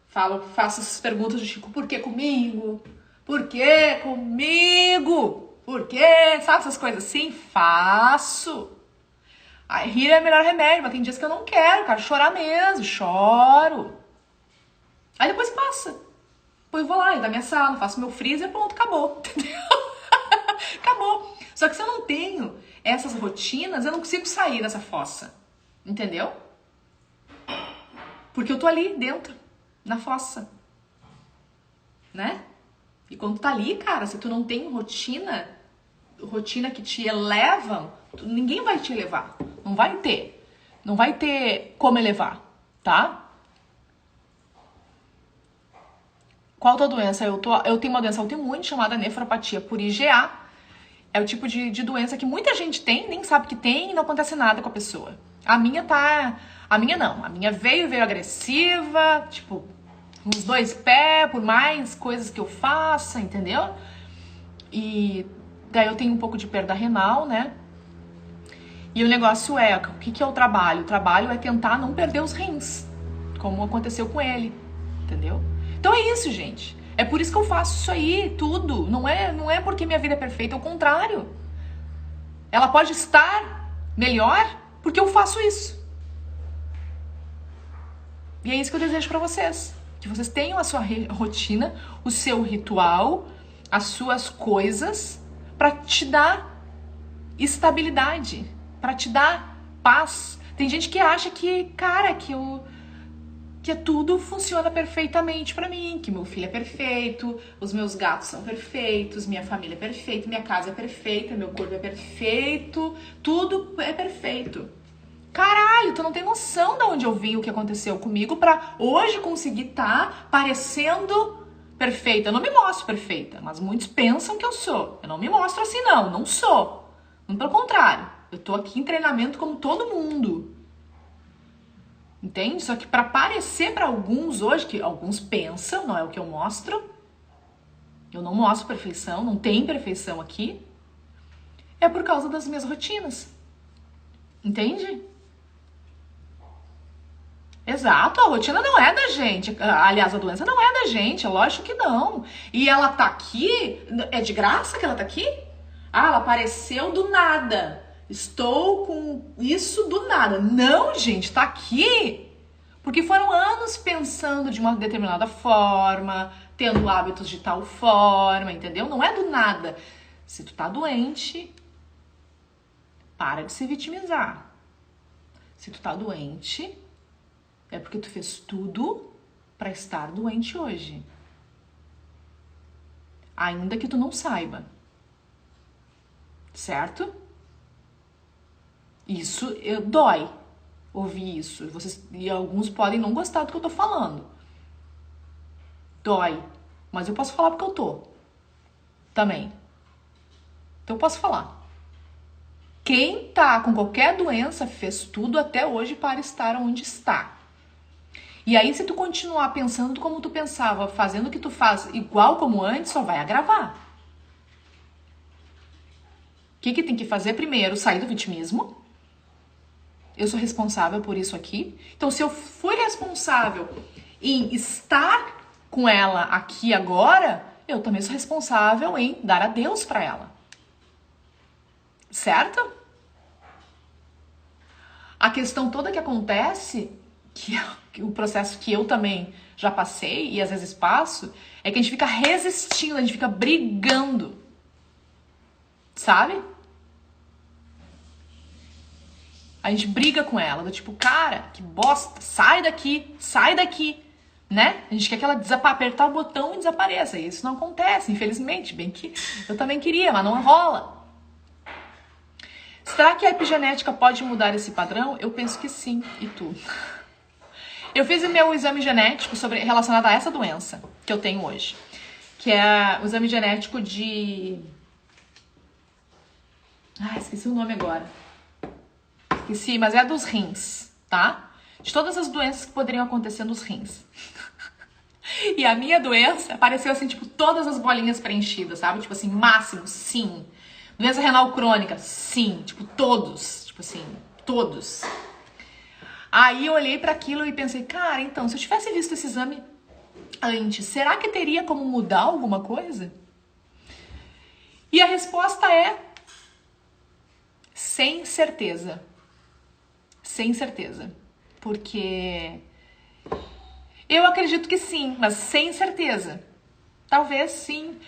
faço essas perguntas do tipo, por que comigo? Por que comigo? Por quê? Sabe essas coisas assim? Faço. Aí rir é o melhor remédio, mas tem dias que eu não quero chorar mesmo, choro. Aí depois passa. Depois eu vou lá, da minha sala, faço meu freezer, pronto, acabou. Entendeu? Acabou. Só que se eu não tenho essas rotinas, eu não consigo sair dessa fossa. Entendeu? Porque eu tô ali dentro, na fossa. Né? E quando tu tá ali, cara, se tu não tem rotina que te elevam, ninguém vai te elevar. Não vai ter. Não vai ter como elevar, tá? Qual a tua doença? Eu tenho uma doença autoimune chamada nefropatia por IgA. É o tipo de doença que muita gente tem, nem sabe que tem e não acontece nada com a pessoa. A minha não. A minha veio agressiva, tipo, uns 2 pés, por mais coisas que eu faça, entendeu? E daí eu tenho um pouco de perda renal, né? E o negócio é, o que é o trabalho? O trabalho é tentar não perder os rins, como aconteceu com ele, entendeu? Então é isso, gente. É por isso que eu faço isso aí, tudo. Não é porque minha vida é perfeita, é o contrário. Ela pode estar melhor porque eu faço isso. E é isso que eu desejo pra vocês. Que vocês tenham a sua rotina, o seu ritual, as suas coisas pra te dar estabilidade, pra te dar paz. Tem gente que acha que, cara, que tudo funciona perfeitamente pra mim, que meu filho é perfeito, os meus gatos são perfeitos, minha família é perfeita, minha casa é perfeita, meu corpo é perfeito, tudo é perfeito. Caralho, tu não tem noção de onde eu vim, o que aconteceu comigo pra hoje conseguir estar parecendo perfeita. Eu não me mostro perfeita, mas muitos pensam que eu sou. Eu não me mostro assim não sou. Muito pelo contrário, eu tô aqui em treinamento como todo mundo. Entende? Só que para parecer para alguns hoje, que alguns pensam, não é o que eu mostro. Eu não mostro perfeição, não tem perfeição aqui. É por causa das minhas rotinas. Entende? Exato, a rotina não é da gente. Aliás, a doença não é da gente, é lógico que não. E ela tá aqui, é de graça que ela tá aqui? Ela apareceu do nada. Estou com isso do nada. Não, gente, tá aqui porque foram anos pensando de uma determinada forma, tendo hábitos de tal forma, entendeu? Não é do nada. Se tu tá doente, para de se vitimizar. Se tu tá doente, é porque tu fez tudo pra estar doente hoje. Ainda que tu não saiba. Certo? Isso dói ouvir isso. E alguns podem não gostar do que eu tô falando. Dói. Mas eu posso falar porque eu tô. Também. Então eu posso falar. Quem tá com qualquer doença fez tudo até hoje para estar onde está. E aí, se tu continuar pensando como tu pensava, fazendo o que tu faz igual como antes, só vai agravar. O que tem que fazer primeiro? Sair do vitimismo. Eu sou responsável por isso aqui. Então, se eu fui responsável em estar com ela aqui agora, eu também sou responsável em dar adeus para ela. Certo? A questão toda que acontece, que o processo que eu também já passei e às vezes passo, é que a gente fica resistindo, a gente fica brigando. Sabe? A gente briga com ela, do tipo, cara, que bosta, sai daqui, né? A gente quer que ela apertar o botão e desapareça. E isso não acontece, infelizmente. Bem que eu também queria, mas não rola. Será que a epigenética pode mudar esse padrão? Eu penso que sim. E tu? Eu fiz o meu exame genético relacionado a essa doença que eu tenho hoje. Que é o exame genético de... esqueci o nome agora. Esqueci, mas é dos rins, tá? De todas as doenças que poderiam acontecer nos rins. E a minha doença apareceu assim, tipo, todas as bolinhas preenchidas, sabe? Tipo assim, máximo, sim. Doença renal crônica, sim. Tipo, todos. Tipo assim, todos. Aí eu olhei pra aquilo e pensei, cara, então, se eu tivesse visto esse exame antes, será que teria como mudar alguma coisa? E a resposta é... sem certeza. Sem certeza. Porque... eu acredito que sim, mas sem certeza. Talvez sim.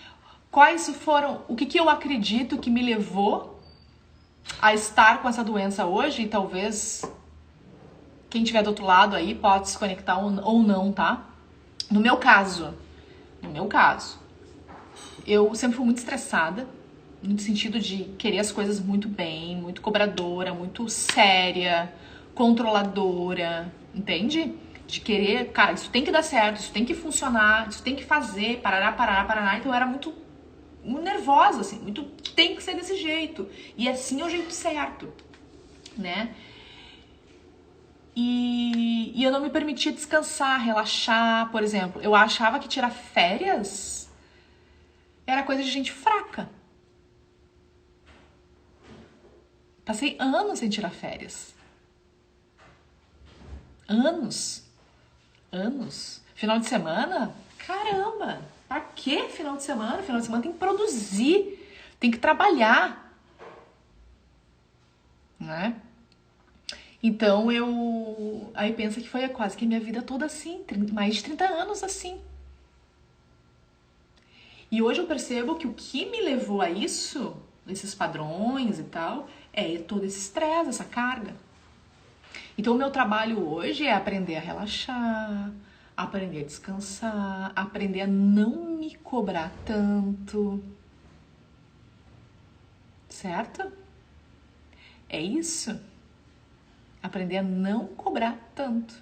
Quais foram... o que eu acredito que me levou a estar com essa doença hoje? E talvez quem estiver do outro lado aí pode se conectar ou não, tá? No meu caso, eu sempre fui muito estressada, no sentido de querer as coisas muito bem, muito cobradora, muito séria, controladora, entende? De querer, cara, isso tem que dar certo, isso tem que funcionar, isso tem que fazer, parará. Então eu era muito nervosa, assim, muito, tem que ser desse jeito. E assim é o jeito certo, né? E eu não me permitia descansar, relaxar, por exemplo. Eu achava que tirar férias era coisa de gente fraca. Passei anos sem tirar férias. Anos. Final de semana? Caramba! Pra que final de semana? Final de semana tem que produzir, tem que trabalhar, né? Então aí pensa que foi quase que a minha vida toda assim, mais de 30 anos assim. E hoje eu percebo que o que me levou a isso, esses padrões e tal, é todo esse estresse, essa carga. Então o meu trabalho hoje é aprender a relaxar, aprender a descansar, aprender a não me cobrar tanto. Certo? É isso. Aprender a não cobrar tanto.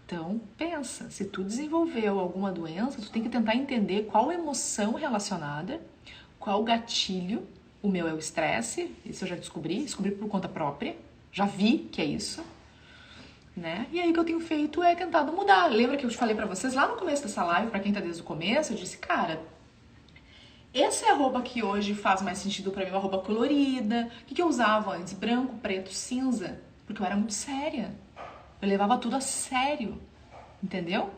Então, pensa, se tu desenvolveu alguma doença, tu tem que tentar entender qual emoção relacionada, qual gatilho. O meu é o estresse, isso eu já descobri por conta própria, já vi que é isso, né? E aí o que eu tenho feito é tentado mudar. Lembra que eu te falei pra vocês lá no começo dessa live, pra quem tá desde o começo, eu disse, cara, essa é a roupa que hoje faz mais sentido pra mim, uma roupa colorida. O que eu usava antes? Branco, preto, cinza. Porque eu era muito séria. Eu levava tudo a sério. Entendeu?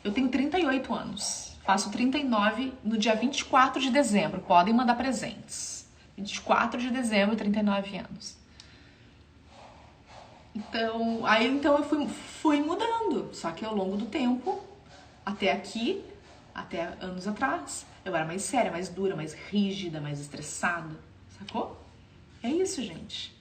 Eu tenho 38 anos. Faço 39 no dia 24 de dezembro. Podem mandar presentes. 24 de dezembro, 39 anos. Então eu fui mudando. Só que ao longo do tempo, até aqui, até anos atrás, eu era mais séria, mais dura, mais rígida, mais estressada. Sacou? É isso, gente.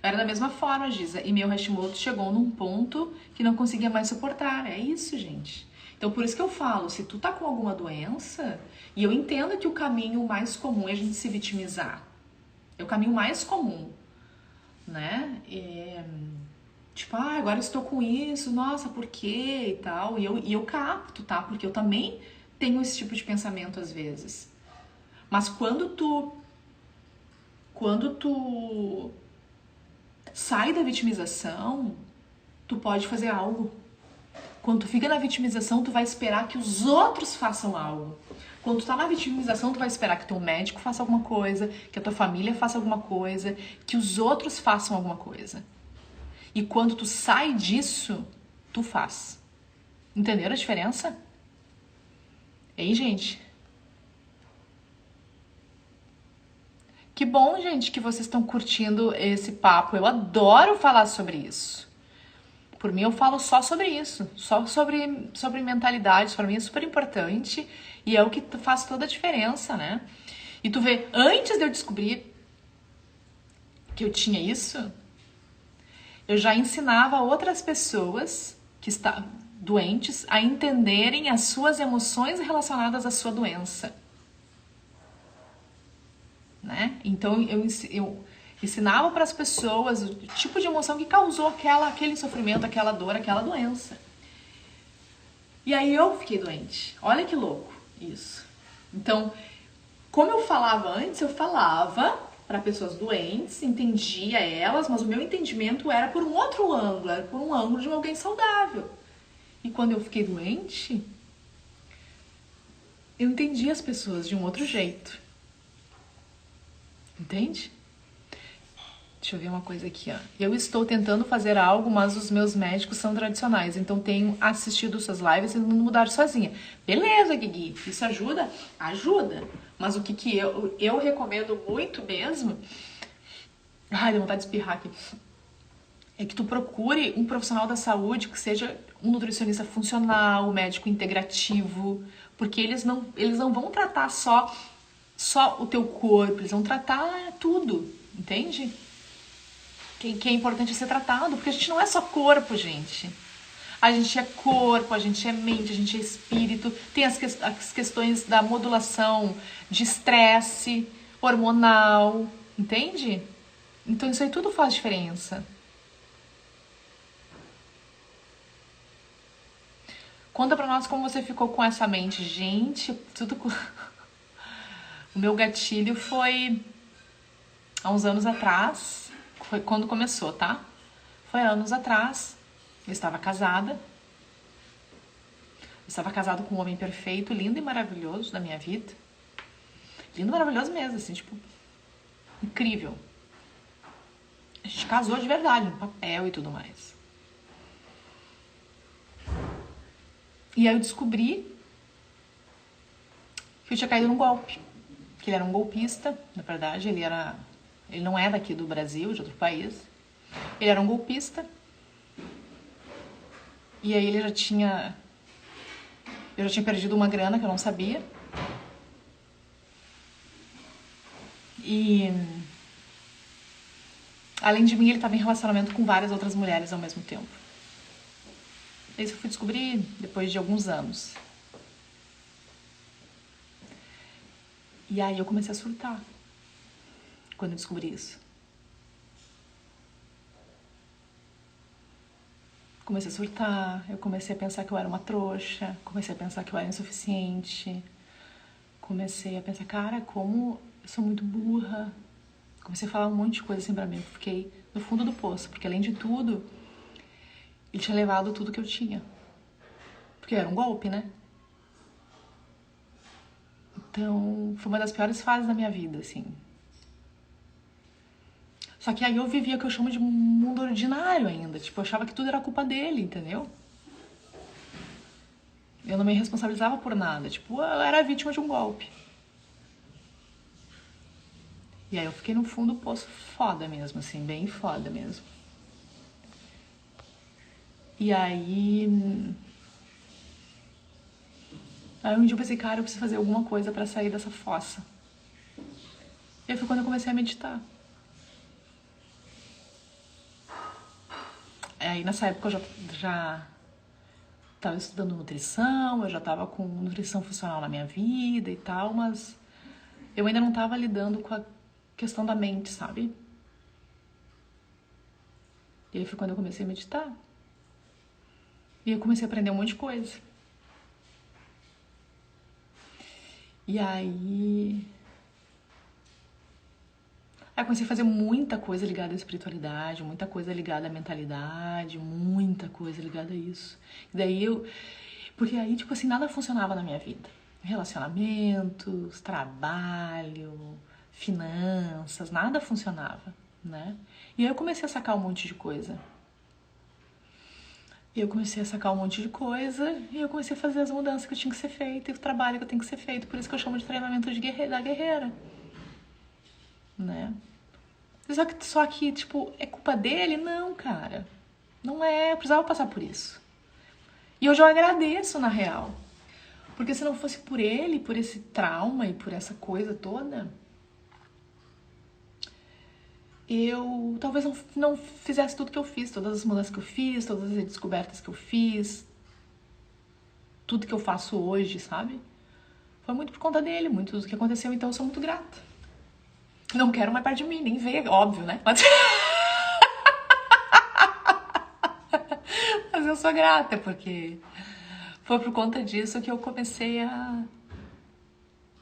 Era da mesma forma, Giza, e meu Hashimoto chegou num ponto que não conseguia mais suportar. É isso, gente. Então, por isso que eu falo, se tu tá com alguma doença, e eu entendo que o caminho mais comum é a gente se vitimizar. É o caminho mais comum, né? Tipo, agora eu estou com isso, nossa, por quê? E tal. E eu capto, tá? Porque eu também tenho esse tipo de pensamento às vezes. Mas quando tu sai da vitimização, tu pode fazer algo. Quando tu fica na vitimização, tu vai esperar que os outros façam algo. Quando tu tá na vitimização, tu vai esperar que teu médico faça alguma coisa, que a tua família faça alguma coisa, que os outros façam alguma coisa. E quando tu sai disso, tu faz. Entenderam a diferença? Hein, gente? Que bom, gente, que vocês estão curtindo esse papo. Eu adoro falar sobre isso. Por mim, eu falo só sobre isso. Só sobre mentalidade. Para mim é super importante. E é o que faz toda a diferença, né? E tu vê, antes de eu descobrir que eu tinha isso, eu já ensinava outras pessoas que estavam doentes a entenderem as suas emoções relacionadas à sua doença. Né? Então eu ensinava para as pessoas o tipo de emoção que causou aquele sofrimento, aquela dor, aquela doença. E aí eu fiquei doente. Olha que louco isso. Então, como eu falava antes, eu falava para pessoas doentes, entendia elas, mas o meu entendimento era por um outro ângulo, era por um ângulo de alguém saudável. E quando eu fiquei doente, eu entendi as pessoas de um outro jeito. Entende? Deixa eu ver uma coisa aqui, ó. Eu estou tentando fazer algo, mas os meus médicos são tradicionais, então tenho assistido suas lives e não mudar sozinha. Beleza, Guigui, isso ajuda? Ajuda. Mas o que eu recomendo muito mesmo... Ai, deu vontade de espirrar aqui. É que tu procure um profissional da saúde que seja um nutricionista funcional, um médico integrativo, porque eles não vão tratar só o teu corpo, eles vão tratar tudo, entende? Que é importante ser tratado, porque a gente não é só corpo, gente. A gente é corpo, a gente é mente, a gente é espírito, tem as questões da modulação de estresse hormonal, entende? Então isso aí tudo faz diferença. Conta pra nós como você ficou com essa mente. Gente, tudo... O meu gatilho foi há uns anos atrás, foi quando começou, tá? Foi há anos atrás, eu estava casada. Eu estava casado com um homem perfeito, lindo e maravilhoso da minha vida. Lindo e maravilhoso mesmo, assim, tipo, incrível. A gente casou de verdade, no papel e tudo mais. E aí eu descobri que eu tinha caído num golpe. Que ele era um golpista, na verdade, ele não é daqui do Brasil, de outro país. Ele era um golpista. E aí eu já tinha perdido uma grana que eu não sabia. E além de mim, ele estava em relacionamento com várias outras mulheres ao mesmo tempo. Isso eu fui descobrir depois de alguns anos. E aí eu comecei a surtar quando eu descobri isso. Comecei a surtar, eu comecei a pensar que eu era uma trouxa, comecei a pensar que eu era insuficiente, comecei a pensar, cara, como eu sou muito burra. Comecei a falar um monte de coisa assim pra mim, eu fiquei no fundo do poço, porque além de tudo, ele tinha levado tudo que eu tinha. Porque era um golpe, né? Então, foi uma das piores fases da minha vida, assim. Só que aí eu vivia o que eu chamo de mundo ordinário ainda. Tipo, eu achava que tudo era culpa dele, entendeu? Eu não me responsabilizava por nada. Tipo, eu era vítima de um golpe. E aí eu fiquei no fundo do poço foda mesmo, assim, bem foda mesmo. E aí um dia eu pensei, cara, eu preciso fazer alguma coisa pra sair dessa fossa. E aí foi quando eu comecei a meditar. Aí nessa época eu já tava estudando nutrição, eu já tava com nutrição funcional na minha vida e tal, mas eu ainda não tava lidando com a questão da mente, sabe? E aí foi quando eu comecei a meditar. E eu comecei a aprender um monte de coisa. E aí eu comecei a fazer muita coisa ligada à espiritualidade, muita coisa ligada à mentalidade, muita coisa ligada a isso. E daí porque aí, tipo assim, nada funcionava na minha vida. Relacionamentos, trabalho, finanças, nada funcionava, né? E aí eu comecei a sacar um monte de coisa. E eu comecei a sacar um monte de coisa e eu comecei a fazer as mudanças que tinha que ser feita e o trabalho que tem que ser feito. Por isso que eu chamo de treinamento da guerreira, né? Só que, tipo, é culpa dele? Não, cara. Não é, eu precisava passar por isso. E hoje eu agradeço, na real. Porque se não fosse por ele, por esse trauma e por essa coisa toda, eu talvez não fizesse tudo que eu fiz, todas as mudanças que eu fiz, todas as descobertas que eu fiz, tudo que eu faço hoje, sabe? Foi muito por conta dele, muito do que aconteceu, então eu sou muito grata. Não quero mais perto de mim, nem ver, óbvio, né? Mas eu sou grata, porque foi por conta disso que eu comecei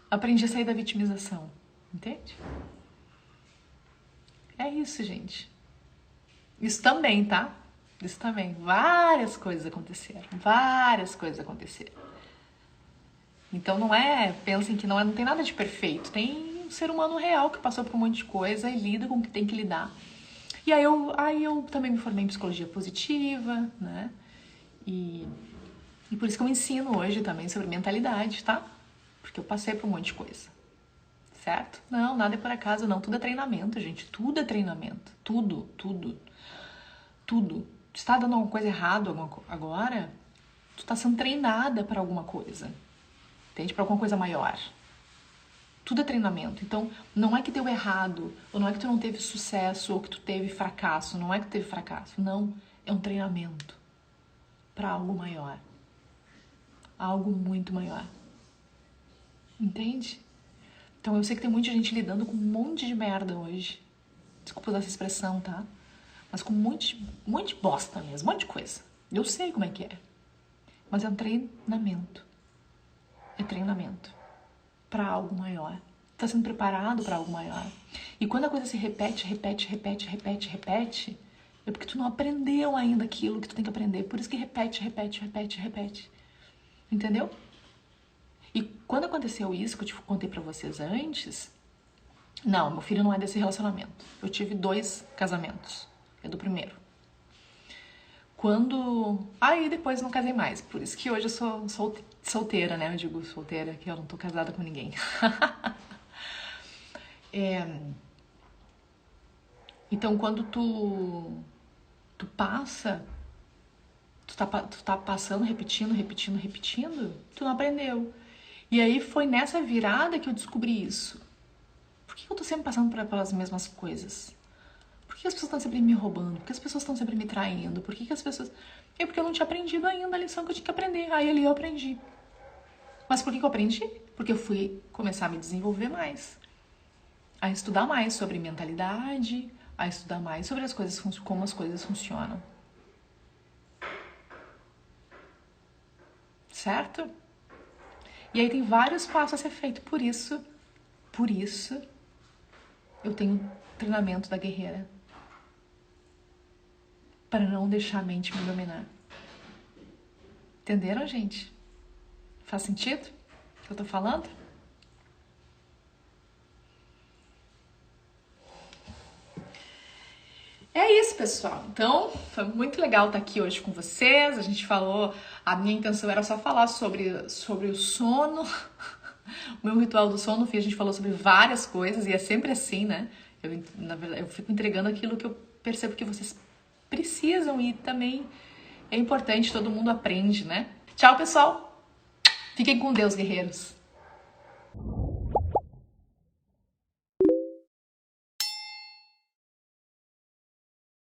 aprendi a sair da vitimização, entende? É isso, gente. Isso também, tá? Isso também. Várias coisas aconteceram. Então pensem que não tem nada de perfeito. Tem um ser humano real que passou por um monte de coisa e lida com o que tem que lidar. E aí eu também me formei em psicologia positiva, né? E por isso que eu ensino hoje também sobre mentalidade, tá? Porque eu passei por um monte de coisa. Certo? Não, nada é por acaso, não. Tudo é treinamento, gente. Tudo é treinamento. Tudo. Tu está dando alguma coisa errada agora, tu tá sendo treinada para alguma coisa. Entende? Para alguma coisa maior. Tudo é treinamento. Então, não é que deu errado, ou não é que tu não teve sucesso, ou que tu teve fracasso. Não é que tu teve fracasso. Não. É um treinamento para algo maior. Algo muito maior. Entende? Então eu sei que tem muita gente lidando com um monte de merda hoje. Desculpa usar essa expressão, tá? Mas com um monte de bosta mesmo, um monte de coisa. Eu sei como é que é. Mas é um treinamento. É treinamento para algo maior. Tá sendo preparado para algo maior. E quando a coisa se repete, é porque tu não aprendeu ainda aquilo que tu tem que aprender. Por isso que repete. Entendeu? E quando aconteceu isso, que eu te contei pra vocês antes, não, meu filho não é desse relacionamento. Eu tive 2 casamentos. É do primeiro. Aí depois não casei mais. Por isso que hoje eu sou solteira, né? Eu digo solteira, que eu não tô casada com ninguém. Então quando tu passa, tu tá passando, repetindo, tu não aprendeu. E aí foi nessa virada que eu descobri isso. Por que eu tô sempre passando pelas mesmas coisas? Por que as pessoas estão sempre me roubando? Por que as pessoas estão sempre me traindo? Por que as pessoas... É porque eu não tinha aprendido ainda a lição que eu tinha que aprender. Aí ali eu aprendi. Mas por que eu aprendi? Porque eu fui começar a me desenvolver mais. A estudar mais sobre mentalidade, a estudar mais sobre as coisas, como as coisas funcionam. Certo? E aí tem vários passos a ser feito. Por isso, eu tenho treinamento da guerreira. Para não deixar a mente me dominar. Entenderam, gente? Faz sentido o que eu tô falando? É isso, pessoal. Então, foi muito legal estar aqui hoje com vocês. A gente falou, a minha intenção era só falar sobre o sono, o meu ritual do sono. A gente falou sobre várias coisas e é sempre assim, né? Na verdade, eu fico entregando aquilo que eu percebo que vocês precisam e também é importante, todo mundo aprende, né? Tchau, pessoal! Fiquem com Deus, guerreiros!